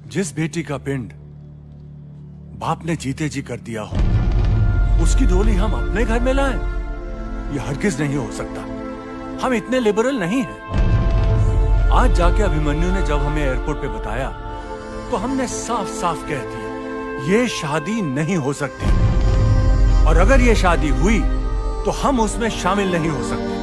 जिस बेटी का पिंड बाप ने जीते जी कर दिया हो, उसकी डोली हम अपने घर में लाएं? यह हरगिज नहीं हो सकता। हम इतने लिबरल नहीं हैं। आज जाके अभिमन्यु ने जब हमें एयरपोर्ट पे बताया तो हमने साफ साफ कह दिया, ये शादी नहीं हो सकती, और अगर ये शादी हुई तो हम उसमें शामिल नहीं हो सकते।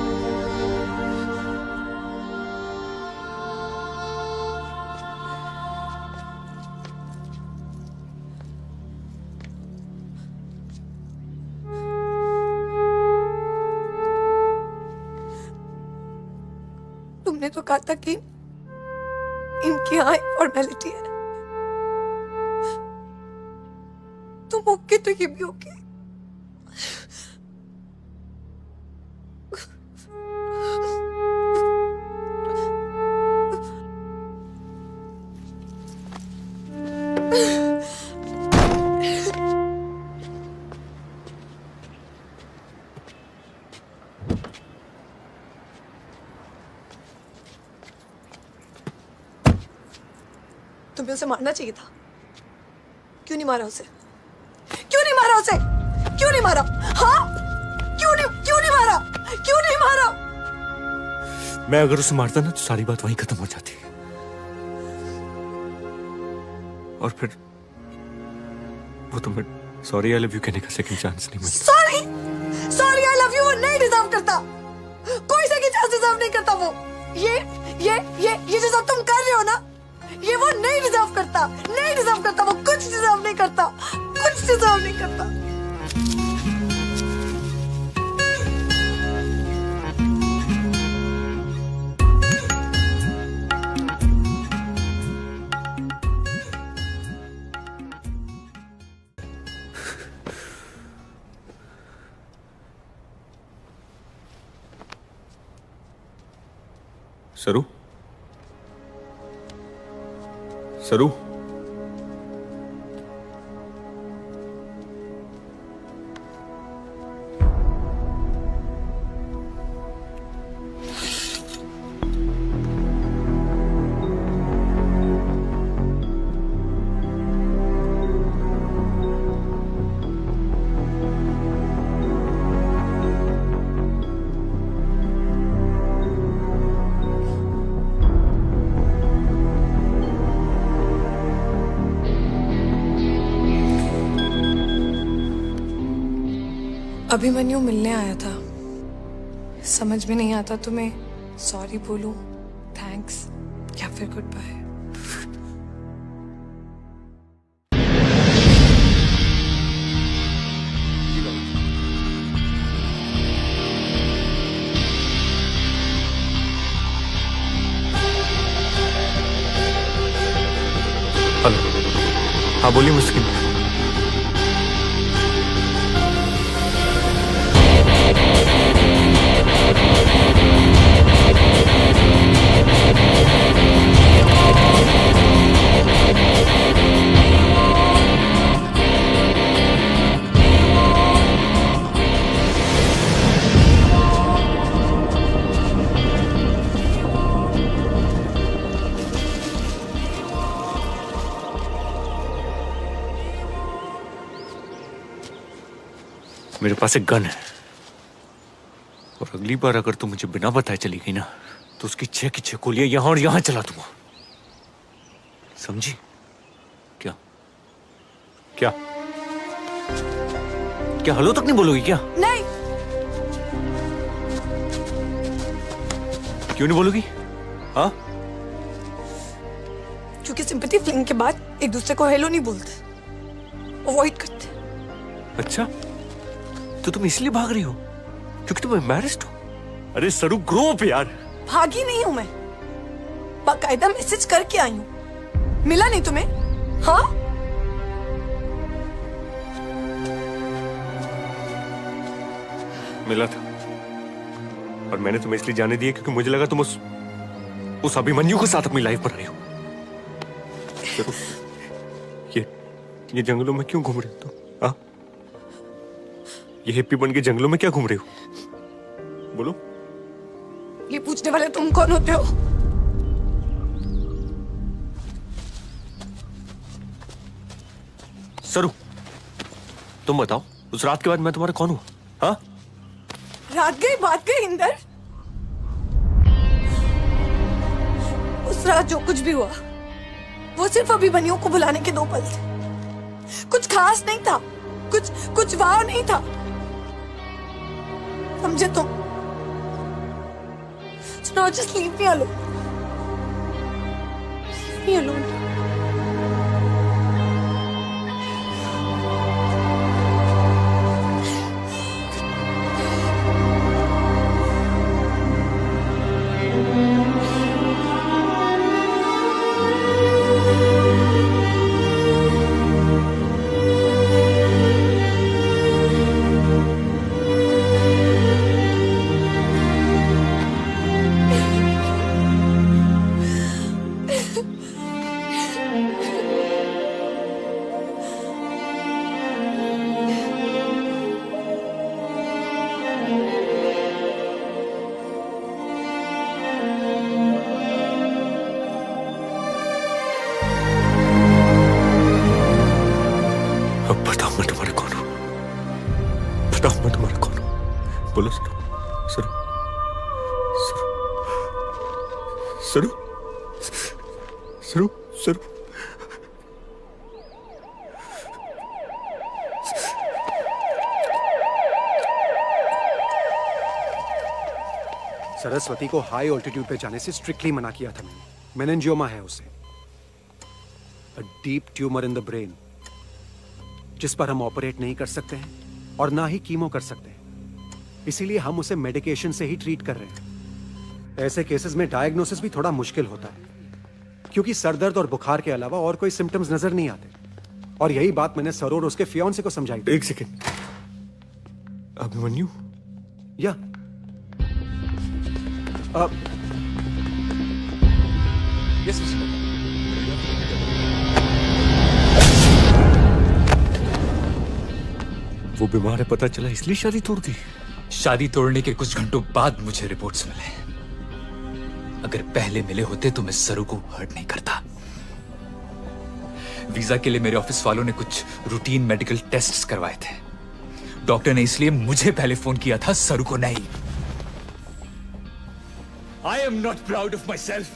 तुमने तो कहा था कि इनकी यहाँ फॉर्मेलिटी है, तुम ओके तो ये भी ओके। तुम्हें उसे मारना चाहिए था। क्यों नहीं मारा उसे? क्यों नहीं मारा उसे? क्यों नहीं मारा? हाँ, क्यों नहीं मारा? क्यों नहीं मारा? मैं अगर उसे मारता ना तो सारी बात वहीं खत्म हो जाती, और फिर वो तुम्हें सॉरी आई लव यू कहने का सेकंड चांस नहीं मिलता। सॉरी आई लव यू वो नहीं डिजर्व करता। कोई सेकंड चांस डिजर्व नहीं करता वो। ये जो सब तुम कर रहे हो ना, ये वो नहीं डिजर्व करता। नहीं डिजर्व करता, वो कुछ डिजर्व नहीं करता, कुछ डिजर्व नहीं करता। सरू, सरू, अभिमन्यु मिलने आया था। समझ में नहीं आता तुम्हें सॉरी बोलूं, थैंक्स या फिर गुड बाय। हेलो, हाँ बोलिए मुस्किन। मेरे पास एक गन है, और अगली बार अगर तू मुझे बिना बताए चली गई ना तो उसकी 6 की 6 गोलियां यहां और यहां चला दूंगा, समझी? क्या क्या क्या हेलो तक नहीं बोलोगी क्या? नहीं। क्यों नहीं बोलोगी? हाँ, क्योंकि सिंपैथी फ्लिंग के बाद एक दूसरे को हेलो नहीं बोलते, अवॉइड करते। अच्छा, तो तुम इसलिए भाग रही हो क्योंकि तुम एम्बैरेस्ड हो? अरे सरू, ग्रो अप यार। भागी नहीं हूं मैं, बाकायदा मैसेज करके आई हूं। मिला नहीं तुम्हें? हाँ, मिला था, और मैंने तुम्हें इसलिए जाने दिया क्योंकि मुझे लगा तुम उस अभिमन्यु के साथ अपनी लाइफ पर आई हो। ये जंगलों में क्यों घूम रहे हो तुम? हाँ, ये हिप्पी बन के जंगलों में क्या घूम रहे हो? बोलो। ये पूछने वाले तुम कौन होते हो? सरू, तुम बताओ, उस रात के बाद मैं तुम्हारा कौन हुआ? हाँ, रात गई बात गई इंदर। उस रात जो कुछ भी हुआ वो सिर्फ अभिमन्यु को बुलाने के 2 पल थे। कुछ खास नहीं था, कुछ वाव नहीं था, समझे तुम? So now just leave me alone. Leave me alone. सरू सरू सरू सरू सरस्वती को हाई ऑल्टीट्यूड पे जाने से स्ट्रिक्टली मना किया था मैंने। मेनिंजियोमा है उसे, a deep tumour in the brain, जिस पर हम ऑपरेट नहीं कर सकते हैं और ना ही कीमो कर सकते हैं। इसीलिए हम उसे मेडिकेशन से ही ट्रीट कर रहे हैं। ऐसे केसेस में डायग्नोसिस भी थोड़ा मुश्किल होता है, क्योंकि सर दर्द और बुखार के अलावा और कोई सिम्टम्स नजर नहीं आते। और यही बात मैंने सर और उसके फियांसे को समझाई। एक सेकेंड, अभिमन्यु? या यस वो बीमार है पता चला, इसलिए शादी तोड़ दी। शादी तोड़ने के कुछ घंटों बाद मुझे रिपोर्ट्स मिले। अगर पहले मिले होते तो मैं सरू को हर्ट नहीं करता। वीजा के लिए मेरे ऑफिस वालों ने कुछ रूटीन मेडिकल टेस्ट्स करवाए थे। डॉक्टर ने इसलिए मुझे पहले फोन किया था, सरू को नहीं। I am not proud of my self.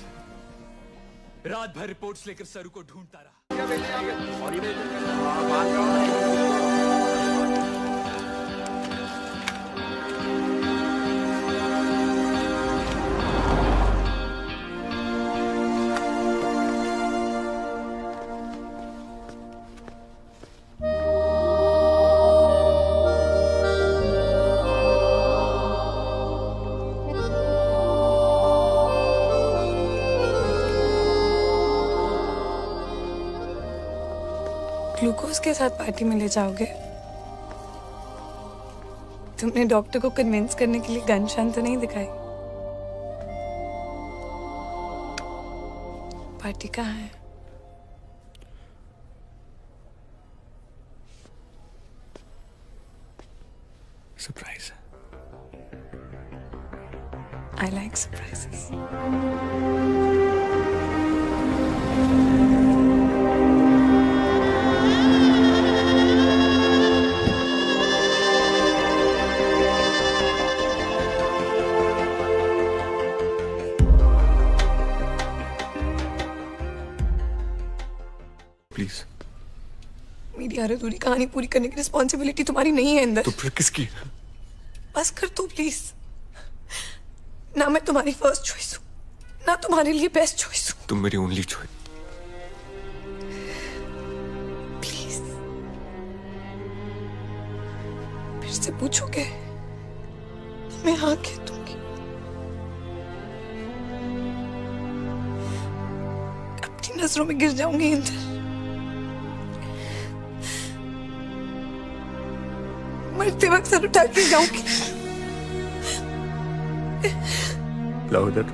रात भर रिपोर्ट्स लेकर सरू को ढूंढता रहा। ग्लूकोज के साथ पार्टी में ले जाओगे? तुमने डॉक्टर को कन्विंस करने के लिए गन शान तो नहीं दिखाई? पार्टी कहाँ है? Surprise. I like surprises. Please. मेरी हर अधूरी कहानी पूरी करने की रिस्पॉन्सिबिलिटी तुम्हारी नहीं है अंदर। तो फिर किसकी? बस कर तू प्लीज। ना मैं तुम्हारी फर्स्ट चॉइस हूँ, ना तुम्हारे लिए बेस्ट चॉइस हूँ। तुम मेरी ओनली चॉइस। प्लीज फिर से पूछोगे तो मैं हाँ कह दूंगी। अपनी नजरों में गिर जाऊंगी इंदर। मरते वक्त सर उठा के जाऊंगी। लाओ इधर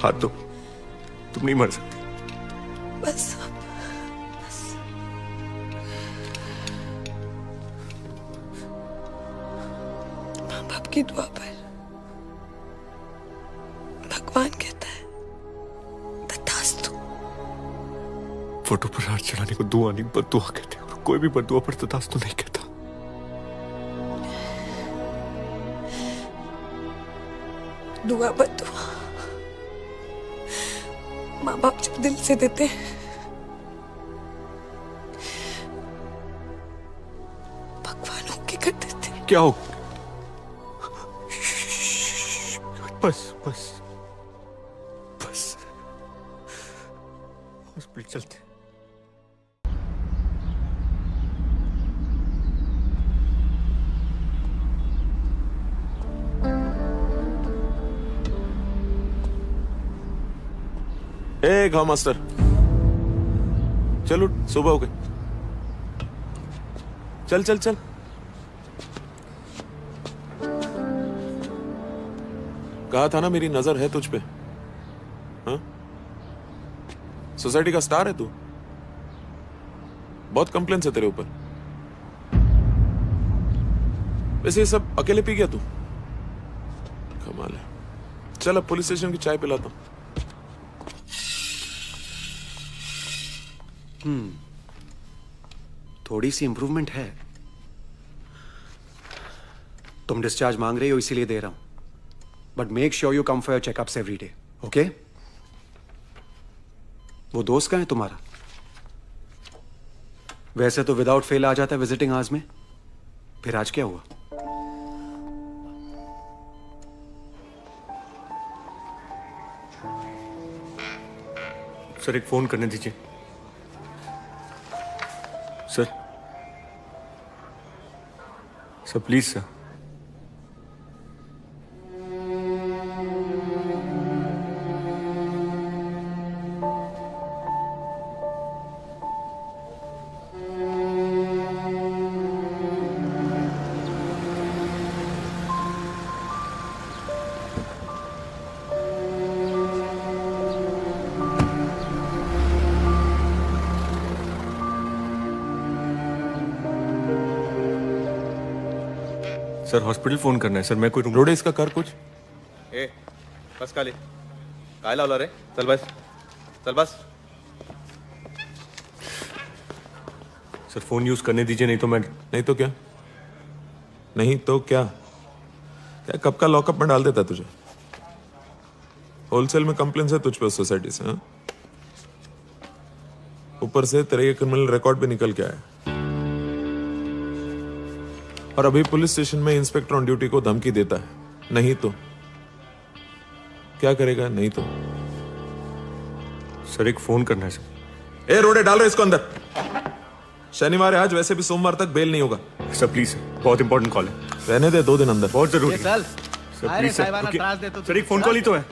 हाथ दो, तुम नहीं मर सकते। बस माँ बाप की दुआ पर भगवान कहता है तथास्तु। फोटो पर हाथ चढ़ाने को दुआ नहीं बद्दुआ कहते हैं, और कोई भी बद्दुआ पर तथास्तु नहीं कहता। दुआ बद्दुआ माँ बाप जब दिल से देते हैं, भगवान होके कर देते हैं। क्या हो? बस बस बस हॉस्पिटल चलते। एक हाँ मास्टर, चलो सुबह हो गई। चल चल चल। कहा था ना मेरी नजर है तुझ पे। हाँ, सोसाइटी का स्टार है तू। बहुत कंप्लेंट्स है तेरे ऊपर। वैसे ये सब अकेले पी गया तू? कमाल है। चल अब पुलिस स्टेशन की चाय पिलाता हूं। थोड़ी सी इंप्रूवमेंट है। तुम डिस्चार्ज मांग रही हो इसीलिए दे रहा हूं, but make sure you come for your checkups every day, okay? वो दोस्त कहाँ है तुम्हारा? वैसे तो विदाउट फेल आ जाता है विजिटिंग आवर्स में, फिर आज क्या हुआ? सर एक फोन करने दीजिए। Sir please sir. Sir hospital phone करना है सर, मैं कोई रूम रोडे इसका कर कुछ। ए बस काले काय लावला रे, चल बस चल बस। सर फोन यूज करने दीजिए, नहीं तो मैं नहीं तो क्या, नहीं तो क्या, क्या कब का लॉकअप में डाल देता तुझे? होलसेल में कंप्लेंट्स है तुझ पे सोसाइटी से, हाँ? ऊपर से तेरे ये क्रिमिनल रिकॉर्ड भी निकल के आया, और अभी पुलिस स्टेशन में इंस्पेक्टर ऑन ड्यूटी को धमकी देता है। नहीं तो क्या करेगा? नहीं तो सर एक फोन करना है सर। ए रोडे डाल रहे इसको अंदर। शनिवार है आज, वैसे भी सोमवार तक बेल नहीं होगा। सर प्लीज, बहुत इंपॉर्टेंट कॉल है। रहने दे, 2 दिन अंदर। बहुत जरूरी है चल सर, प्लीज सर। सर एक फोन कॉल ही तो है।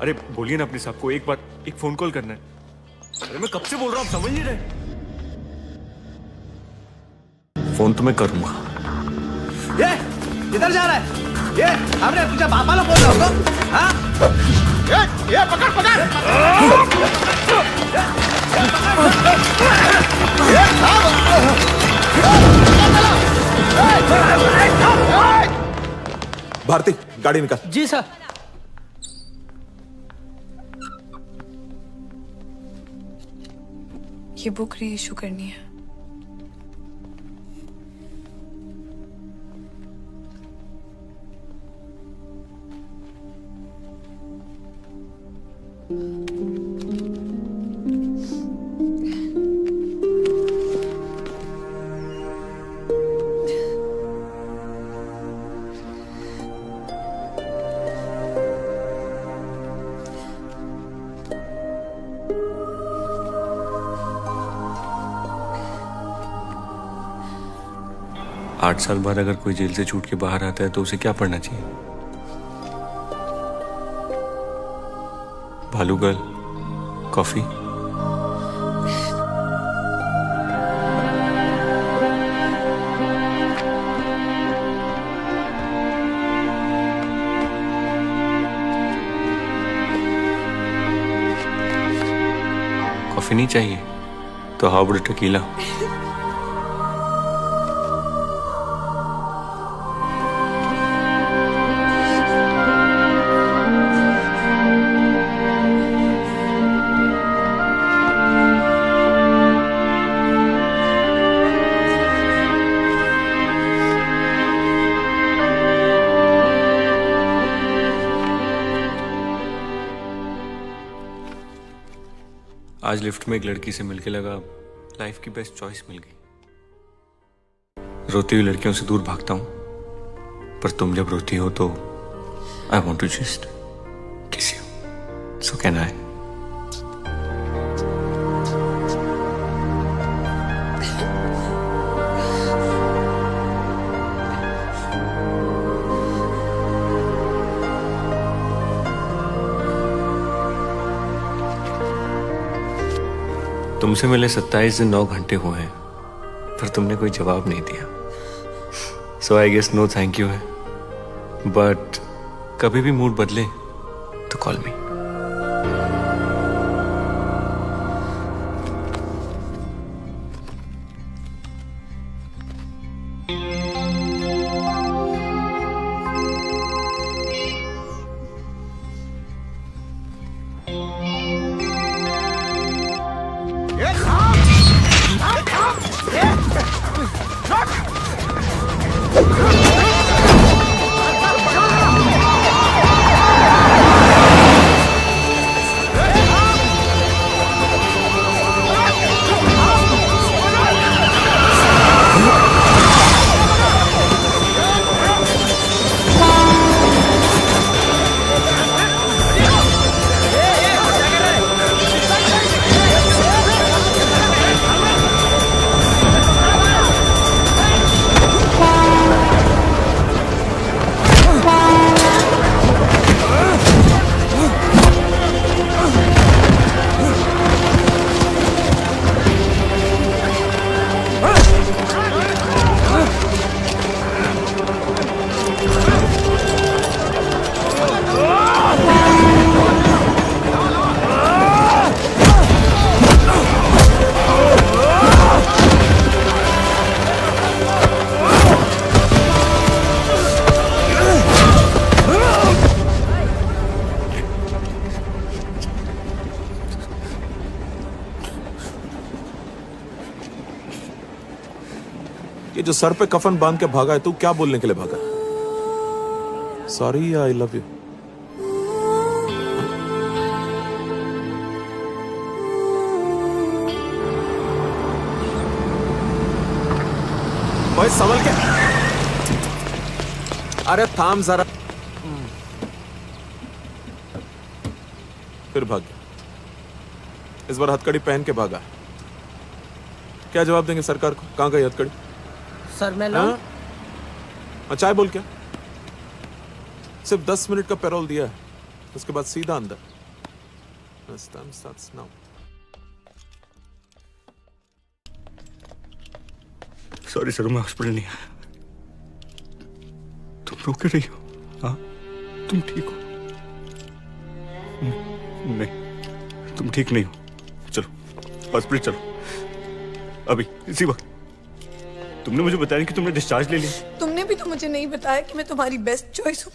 अरे बोलिए ना अपने साहब को, एक बार एक फोन कॉल करना है। अरे मैं कब से बोल रहा हूँ, आप समझ नहीं रहे। फोन तो मैं करूंगा। ये किधर जा रहा है? ये हमने तुझे पापा लोग बोल रहा होगा, हाँ? ये पकड़ पकड़। भारती गाड़ी निकाल। जी सर। ये बुक री इशू करनी है। आठ साल बाद अगर कोई जेल से छूट के बाहर आता है तो उसे क्या पढ़ना चाहिए? भालू गर्ल, कॉफी। कॉफी नहीं चाहिए तो हाउ अबाउट टेकीला? आज लिफ्ट में एक लड़की से मिलके लगा लाइफ की बेस्ट चॉइस मिल गई। रोती हुई लड़कियों से दूर भागता हूं, पर तुम जब रोती हो तो आई वॉन्ट टू जस्ट किस यू, सो कैन आई? तुमसे मिले 27 दिन 9 घंटे हुए हैं, पर तुमने कोई जवाब नहीं दिया। So I guess no thank you है, बट कभी भी मूड बदले तो कॉल मी। जो सर पे कफन बांध के भागा है, तू क्या बोलने के लिए भागा? Sorry, I love you. भाई संभल के। अरे थाम जरा। फिर भाग गया। इस बार हथकड़ी पहन के भागा। क्या जवाब देंगे सरकार को? कहां गई हथकड़ी? सर मैं लाऊं? चाय बोल क्या? सिर्फ 10 मिनट का पैरोल दिया है, उसके बाद सीधा अंदर। सॉरी सर, मैं हॉस्पिटल नहीं आया। तुम रो क्यों रही हो? हाँ, तुम ठीक हो? नहीं, तुम ठीक नहीं हो। चलो हॉस्पिटल चलो, अभी इसी वक्त। तुमने मुझे बताया कि तुमने डिस्चार्ज ले लिया। तुमने भी तो मुझे नहीं बताया कि मैं तुम्हारी बेस्ट चॉइस हूँ।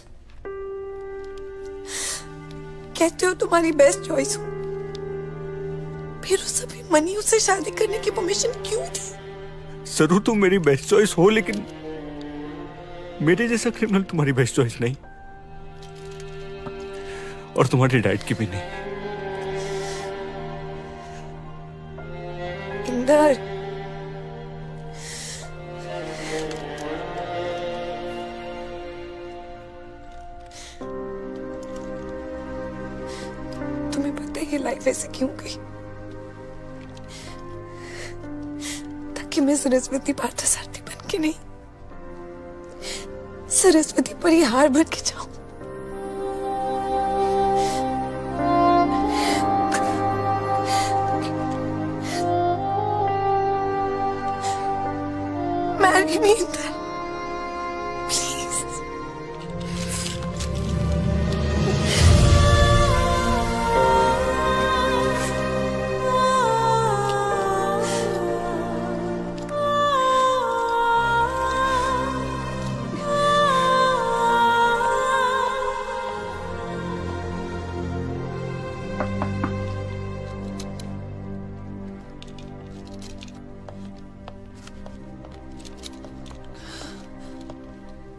कहते हो तुम्हारी बेस्ट चॉइस हूँ, फिर उस सभी मनी उससे शादी करने की परमिशन क्यों दी? जरूर तुम मेरी बेस्ट चॉइस हो, लेकिन मेरे जैसा क्रिमिनल तुम्हारी बेस्ट चॉइस नहीं, और तुम्हारे डैड की भी नहीं। इंदर, तुम्हें पता है ये लाइफ ऐसे क्यों गई? ताकि मैं सरस्वती पार्थसारथी बन के नहीं, सरस्वती पर ही हार भर के जाऊं। Marry me, Indra. Please.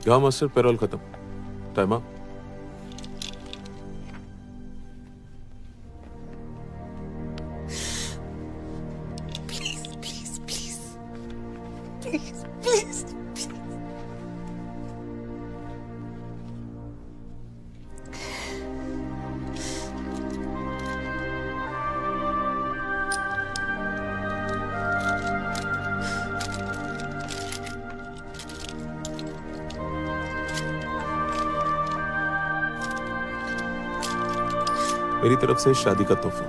गाँव मास्टर, पैरोल खत्म, time up. Please, please, please. Please, please, please. मेरी तरफ से शादी का तोहफा।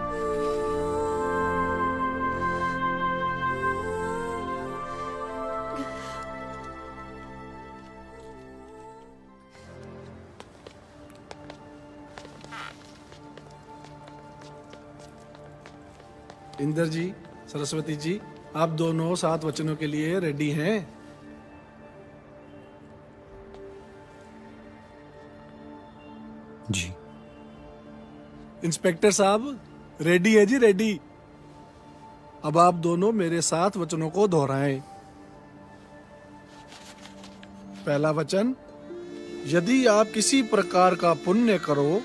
इंदर जी, सरस्वती जी, आप दोनों 7 वचनों के लिए रेडी हैं? जी। इंस्पेक्टर साहब, रेडी है जी, रेडी। अब आप दोनों मेरे 7 वचनों को दोहराएं। पहला वचन, यदि आप किसी प्रकार का पुण्य करो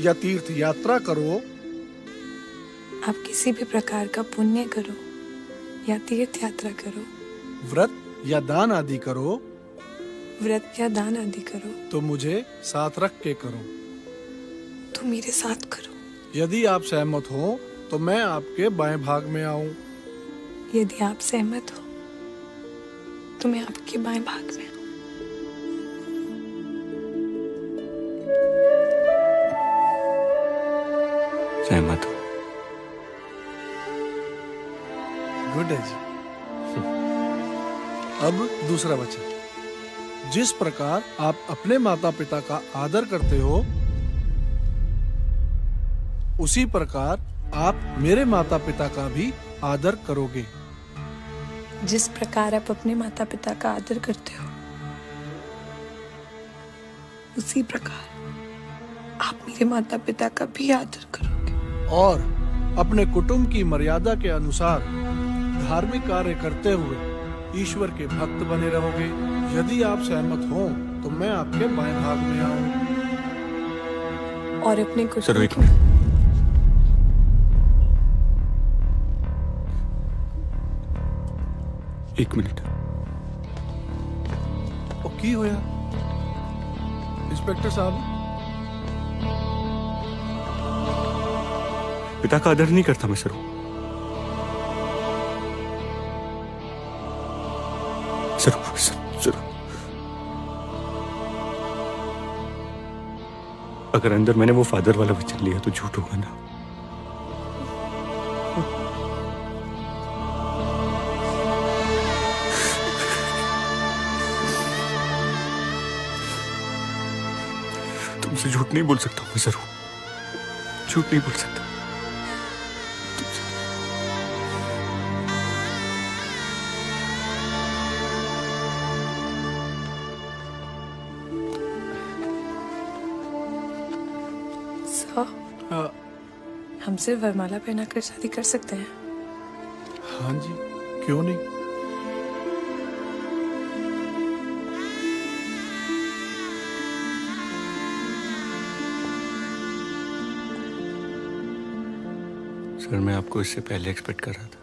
या तीर्थ यात्रा करो, आप किसी भी प्रकार का पुण्य करो या तीर्थ यात्रा करो, व्रत या दान आदि करो, व्रत या दान आदि करो, तो मुझे साथ रख के करो। तो मेरे साथ करो। यदि आप सहमत हो तो मैं आपके बाएं भाग में आऊं। यदि आप सहमत हो तो मैं आपके बाएं भाग में आऊं। सहमत हो? गुड है जी। अब दूसरा वचन, जिस प्रकार आप अपने माता पिता का आदर करते हो, उसी प्रकार आप मेरे माता पिता का भी आदर करोगे। जिस प्रकार आप अपने माता पिता का आदर करते हो, उसी प्रकार आप मेरे माता पिता का भी आदर करोगे। और अपने कुटुंब की मर्यादा के अनुसार धार्मिक कार्य करते हुए ईश्वर के भक्त बने रहोगे। यदि आप सहमत हो तो मैं आपके बाएं भाग में आऊं। और अपने कुछ सर एक मिनट। एक मिनट। ओ की होया इंस्पेक्टर साहब? पिता का आदर नहीं करता मैं सर। सर अगर अंदर मैंने वो फादर वाला वचन लिया तो झूठ होगा ना। तुमसे झूठ नहीं बोल सकता मैं सर। झूठ नहीं बोल सकता। हम सिर्फ वरमाला पहनाकर शादी कर सकते हैं? हाँ जी, क्यों नहीं। सर मैं आपको इससे पहले एक्सपेक्ट कर रहा था।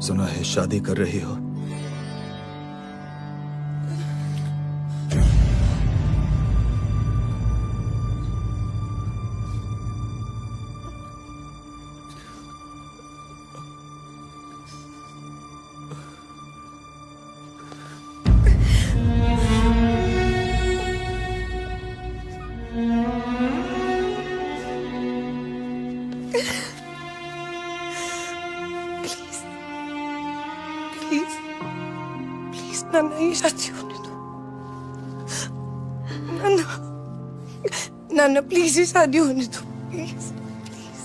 सुना है शादी कर रही हो। नाना ये शादी होने दो। नाना नाना प्लीज ये शादी होने दो। प्लीज प्लीज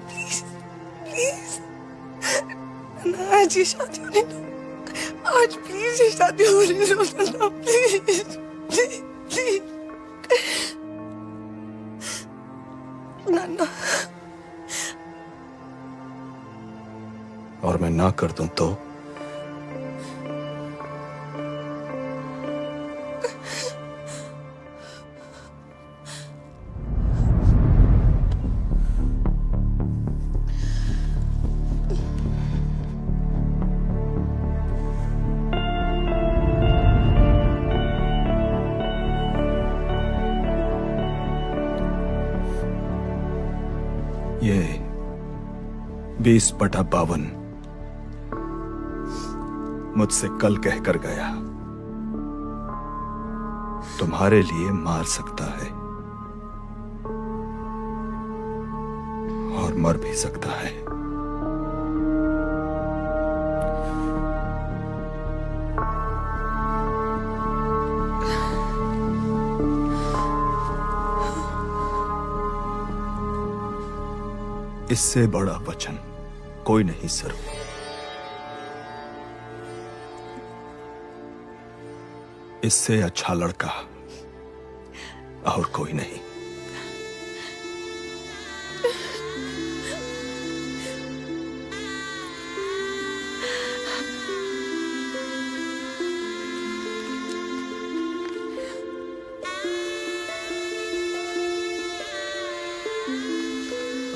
प्लीज प्लीज नाना आज ये शादी होने दो। आज प्लीज ये शादी होने दो नाना प्लीज प्लीज प्लीज नाना। और मैं ना कर दूं तो? ये 20/52 मुझसे कल कहकर गया, तुम्हारे लिए मार सकता है और मर भी सकता है। इससे बड़ा वचन कोई नहीं सर। इससे अच्छा लड़का और कोई नहीं।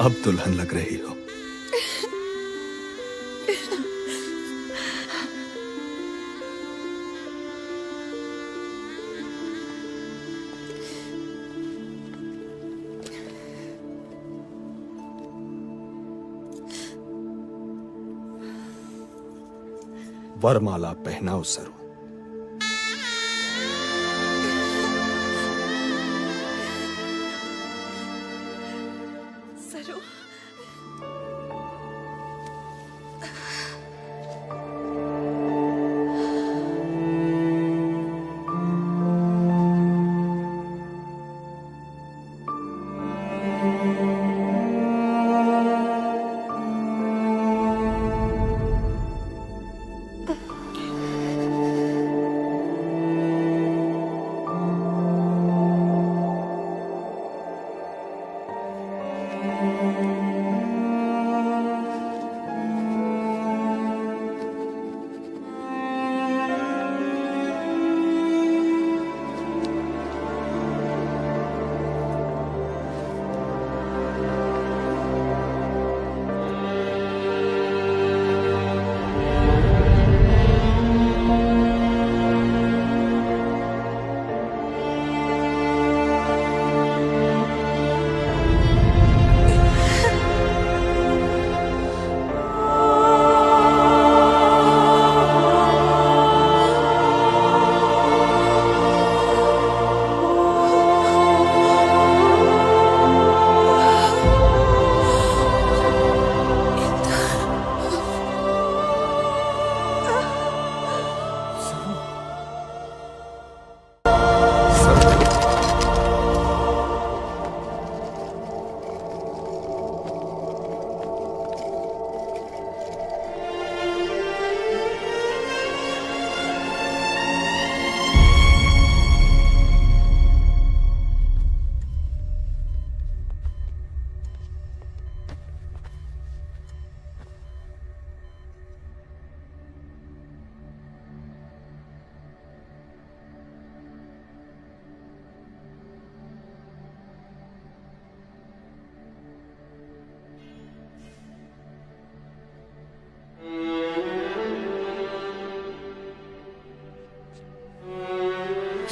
अब दुल्हन लग रही हो। वरमाला पहनाओ सरू। सरू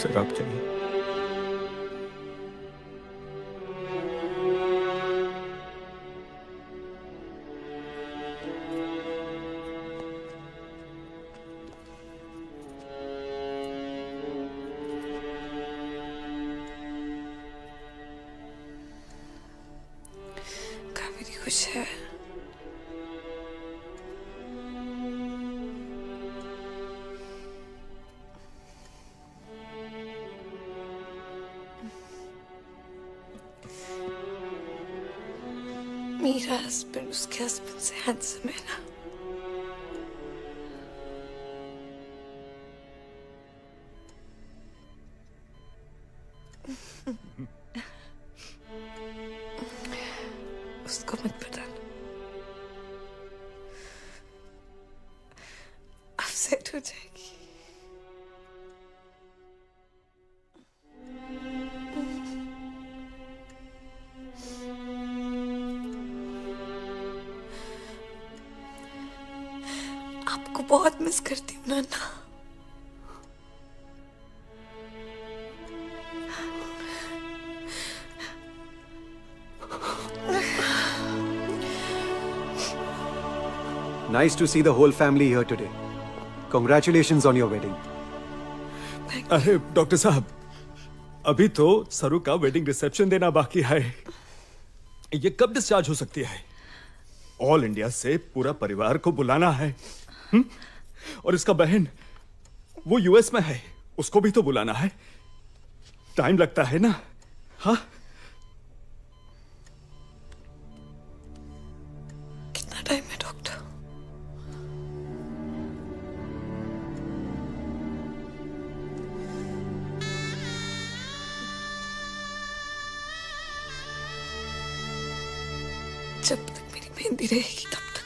शराब चाहिए। कावेरी खुश है। मेरा हस्बैंड उसके हस्बैंड से हैंडसम है ना। उसको मत बताना, अपसेट हो जाएगी। आपको बहुत मिस करती हूँ नाना। Nice to see the whole family here today. Congratulations on your wedding. अरे डॉक्टर साहब, अभी तो सरू का वेडिंग रिसेप्शन देना बाकी है। ये कब डिस्चार्ज हो सकती है? ऑल इंडिया से पूरा परिवार को बुलाना है। और इसका बहन वो यूएस में है, उसको भी तो बुलाना है। टाइम लगता है ना। हाँ, कितना टाइम है डॉक्टर? जब तक मेरी मेहंदी रहेगी तब तक।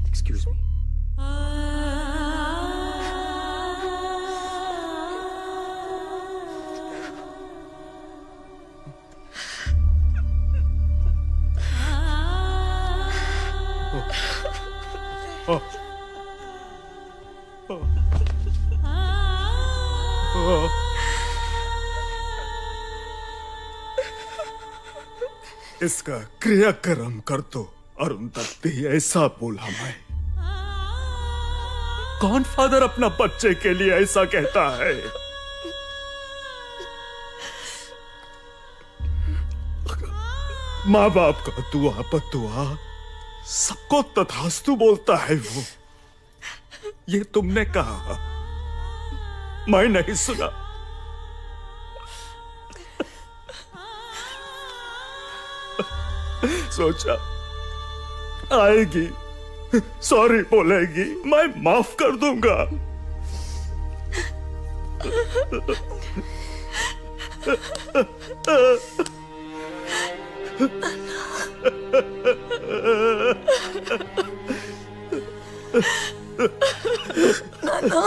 Excuse me. इसका क्रियाक्रम कर दो। अरुंधति ऐसा बोला मैं। कौन फादर अपना बच्चे के लिए ऐसा कहता है? माँ बाप का दुआ बदुआ सबको तथास्तु बोलता है वो। ये तुमने कहा, मैं नहीं सुना। सोचा आएगी, सॉरी बोलेगी, मैं माफ कर दूंगा। नाना।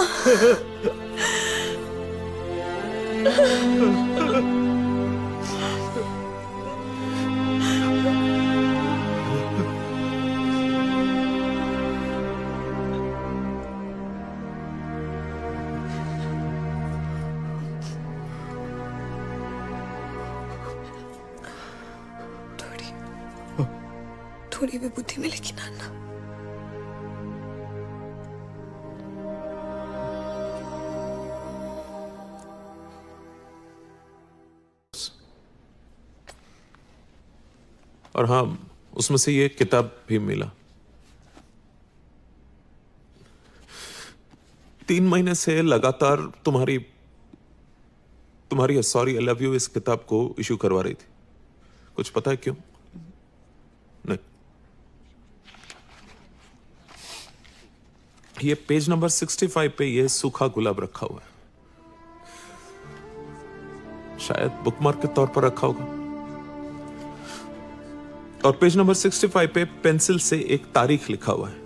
थोड़ी भी बुद्धि मिलेगी नाना। और हाँ, उसमें से ये किताब भी मिला। 3 महीने से लगातार तुम्हारी सॉरी आई लव यू इस किताब को इशू करवा रही थी। कुछ पता है क्यों? नहीं। ये पेज नंबर 65 पे ये सूखा गुलाब रखा हुआ है। शायद बुकमार्क के तौर पर रखा होगा। और पेज नंबर 65 पे पेंसिल से एक तारीख लिखा हुआ है,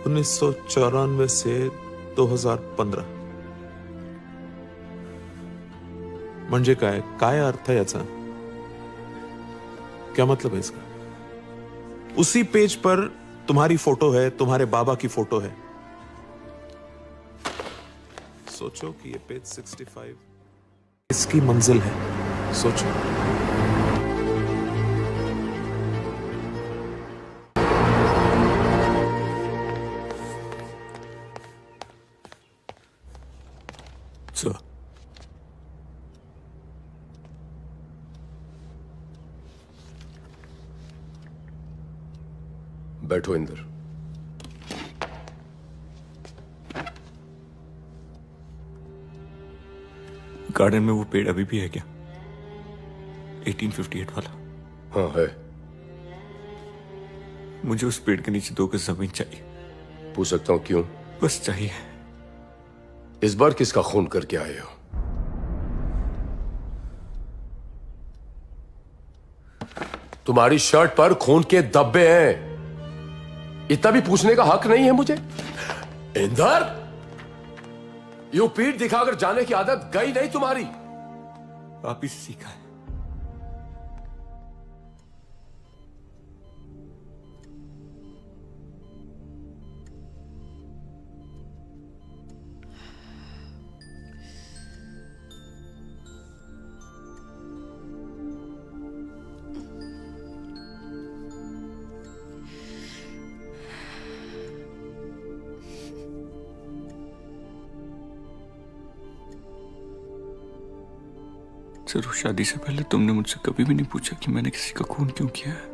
1994 से 2015। म्हणजे काय काय अर्थ है याचा? क्या मतलब है इसका? उसी पेज पर तुम्हारी फोटो है, तुम्हारे बाबा की फोटो है। सोचो कि ये पेज 65 इसकी मंजिल है। सोचो। सर, बैठो इंदर। गार्डन में वो पेड़ अभी भी है क्या? 1858 वाला? हाँ है। मुझे उस पेड़ के नीचे 2 गज जमीन चाहिए। पूछ सकता हूँ क्यों? बस चाहिए। इस बार किसका खून करके आए हो? तुम्हारी शर्ट पर खून के धब्बे हैं। इतना भी पूछने का हक नहीं है मुझे? इंदर, यूं पीठ दिखाकर जाने की आदत गई नहीं तुम्हारी। आप ही से सीखा है। जरूर शादी से पहले तुमने मुझसे कभी भी नहीं पूछा कि मैंने किसी का खून क्यों किया है।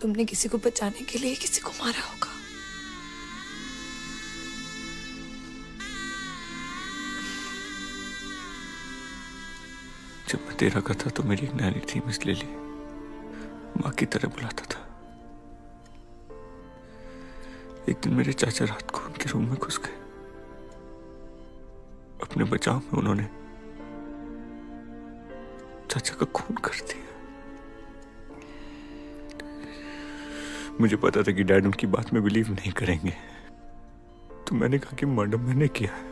तुमने किसी को बचाने के लिए किसी को मारा होगा। जब मैं तेरा का था तो मेरी एक नानी थी, मिस लिली, माँ की तरह बुलाता था। एक दिन मेरे चाचा रात को उनके रूम में घुस गए। अपने बचाव में उन्होंने चाचा का खून कर दिया। मुझे पता था कि डैड उनकी बात में बिलीव नहीं करेंगे, तो मैंने कहा कि मर्डर मैंने किया है।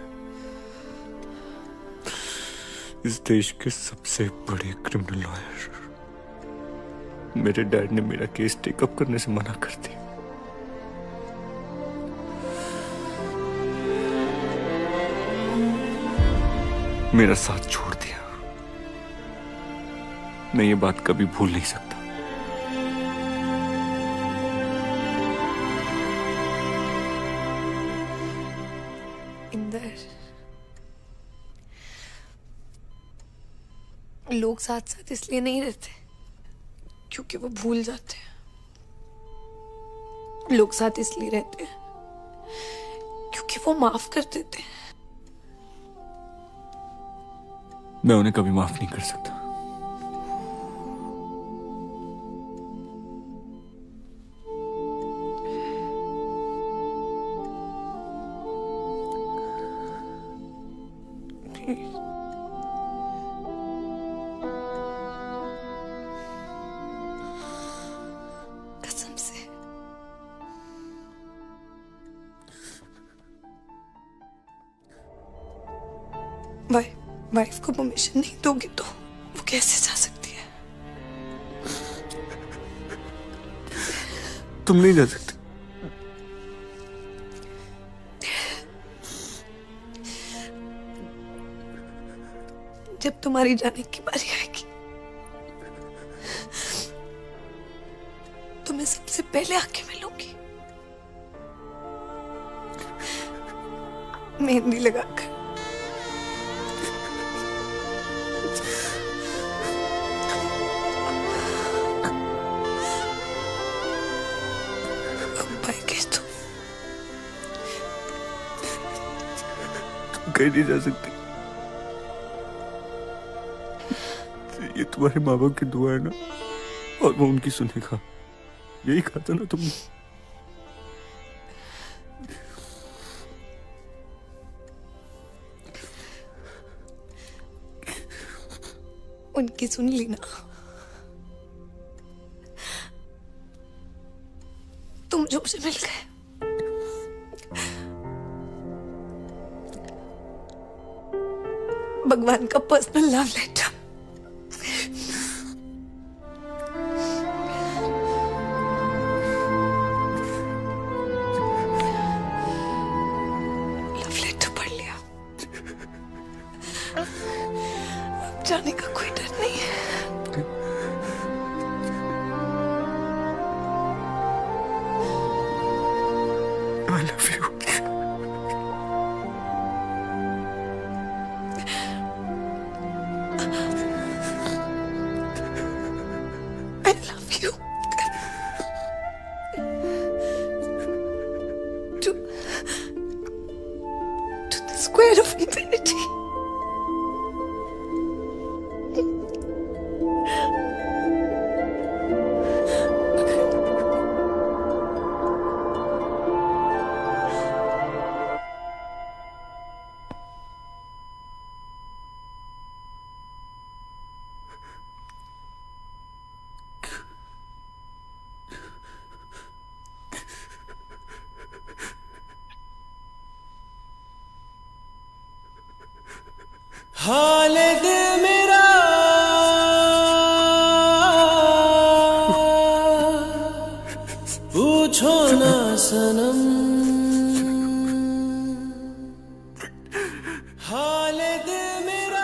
इस देश के सबसे बड़े क्रिमिनल लॉयर मेरे डैड ने मेरा केस टेकअप करने से मना कर दिया। मेरा साथ छोड़ दिया। मैं ये बात कभी भूल नहीं सकता। इंदर, लोग साथ साथ इसलिए नहीं रहते क्योंकि वो भूल जाते हैं। लोग साथ इसलिए रहते हैं क्योंकि वो माफ कर देते हैं। मैं उन्हें कभी माफ नहीं कर सकता। कसम से। वाइफ को परमिशन नहीं दोगे तो वो कैसे जा सकती है? तुम नहीं जा सकते। जब तुम्हारी जाने की बारी आएगी तो मैं सबसे पहले आके मिलूंगी, मेहंदी लगाकर। कहीं नहीं जा सकती। ये तुम्हारे माँ बाप की दुआ है ना, और वो उनकी सुनेगा। यही कहा था ना तुमने। उनकी सुन ली ना। तुम जो मुझे मिल गए। भगवान का personal love letter. Love letter पढ़ लिया। अब जाने का कोई डर नहीं है। I love you. I love you. To the square of infinity. हाल दिल मेरा पूछो ना सनम, हाल दिल मेरा।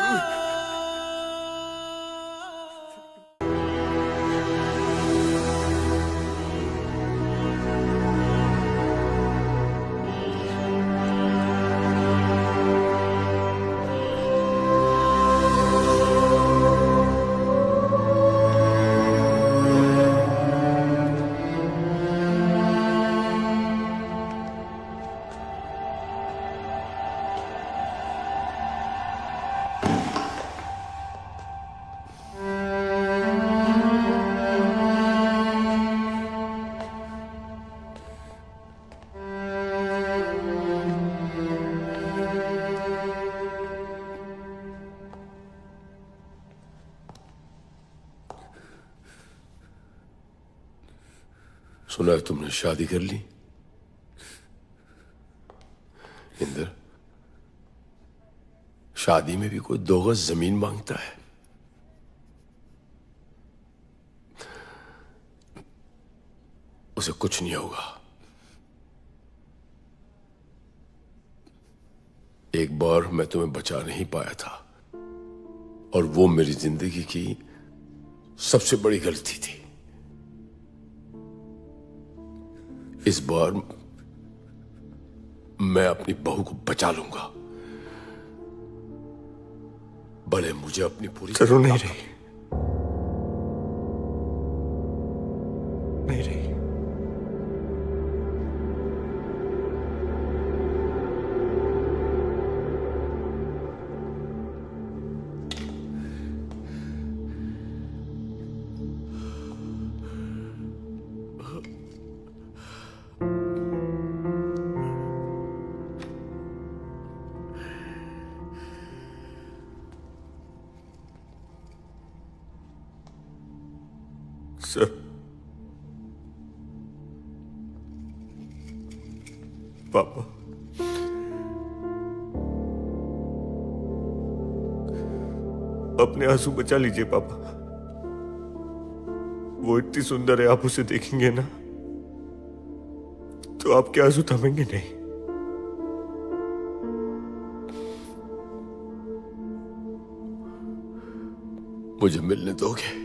सुना है तुमने शादी कर ली? इंदर, शादी में भी कोई 2 गज जमीन मांगता है। उसे कुछ नहीं होगा। एक बार मैं तुम्हें बचा नहीं पाया था और वो मेरी जिंदगी की सबसे बड़ी गलती थी। इस बार मैं अपनी बहू को बचा लूंगा, भले मुझे अपनी पूरी जरूर नहीं रही, नहीं रही। सर, पापा, अपने आंसू बचा लीजिए पापा। वो इतनी सुंदर है, आप उसे देखेंगे ना तो आपके आंसू थमेंगे नहीं। मुझे मिलने दोगे?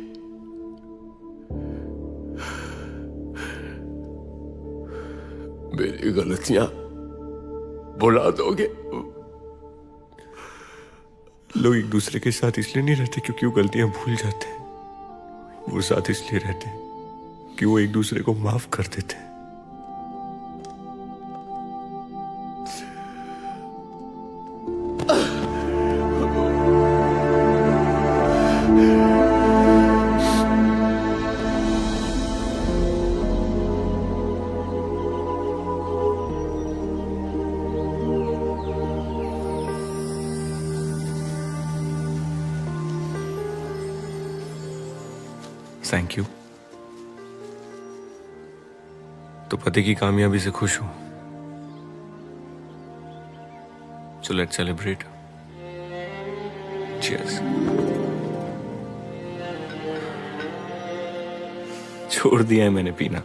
मेरी गलतियां भुला दोगे? लोग एक दूसरे के साथ इसलिए नहीं रहते क्योंकि वो गलतियां भूल जाते हैं। वो साथ इसलिए रहते हैं कि वो एक दूसरे को माफ कर देते हैं। Thank you. तो पति की कामयाबी से खुश हूं। So let's celebrate. चीयर्स। छोड़ दिया है मैंने पीना,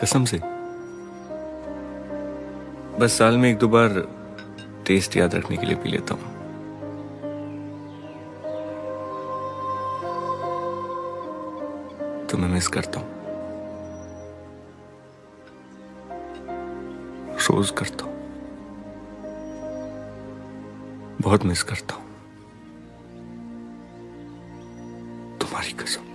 कसम से। बस साल में 1-2 बार टेस्ट याद रखने के लिए पी लेता हूं। तुम्हें मिस करता हूं, रोज करता हूं, बहुत मिस करता हूं, तुम्हारी कसम।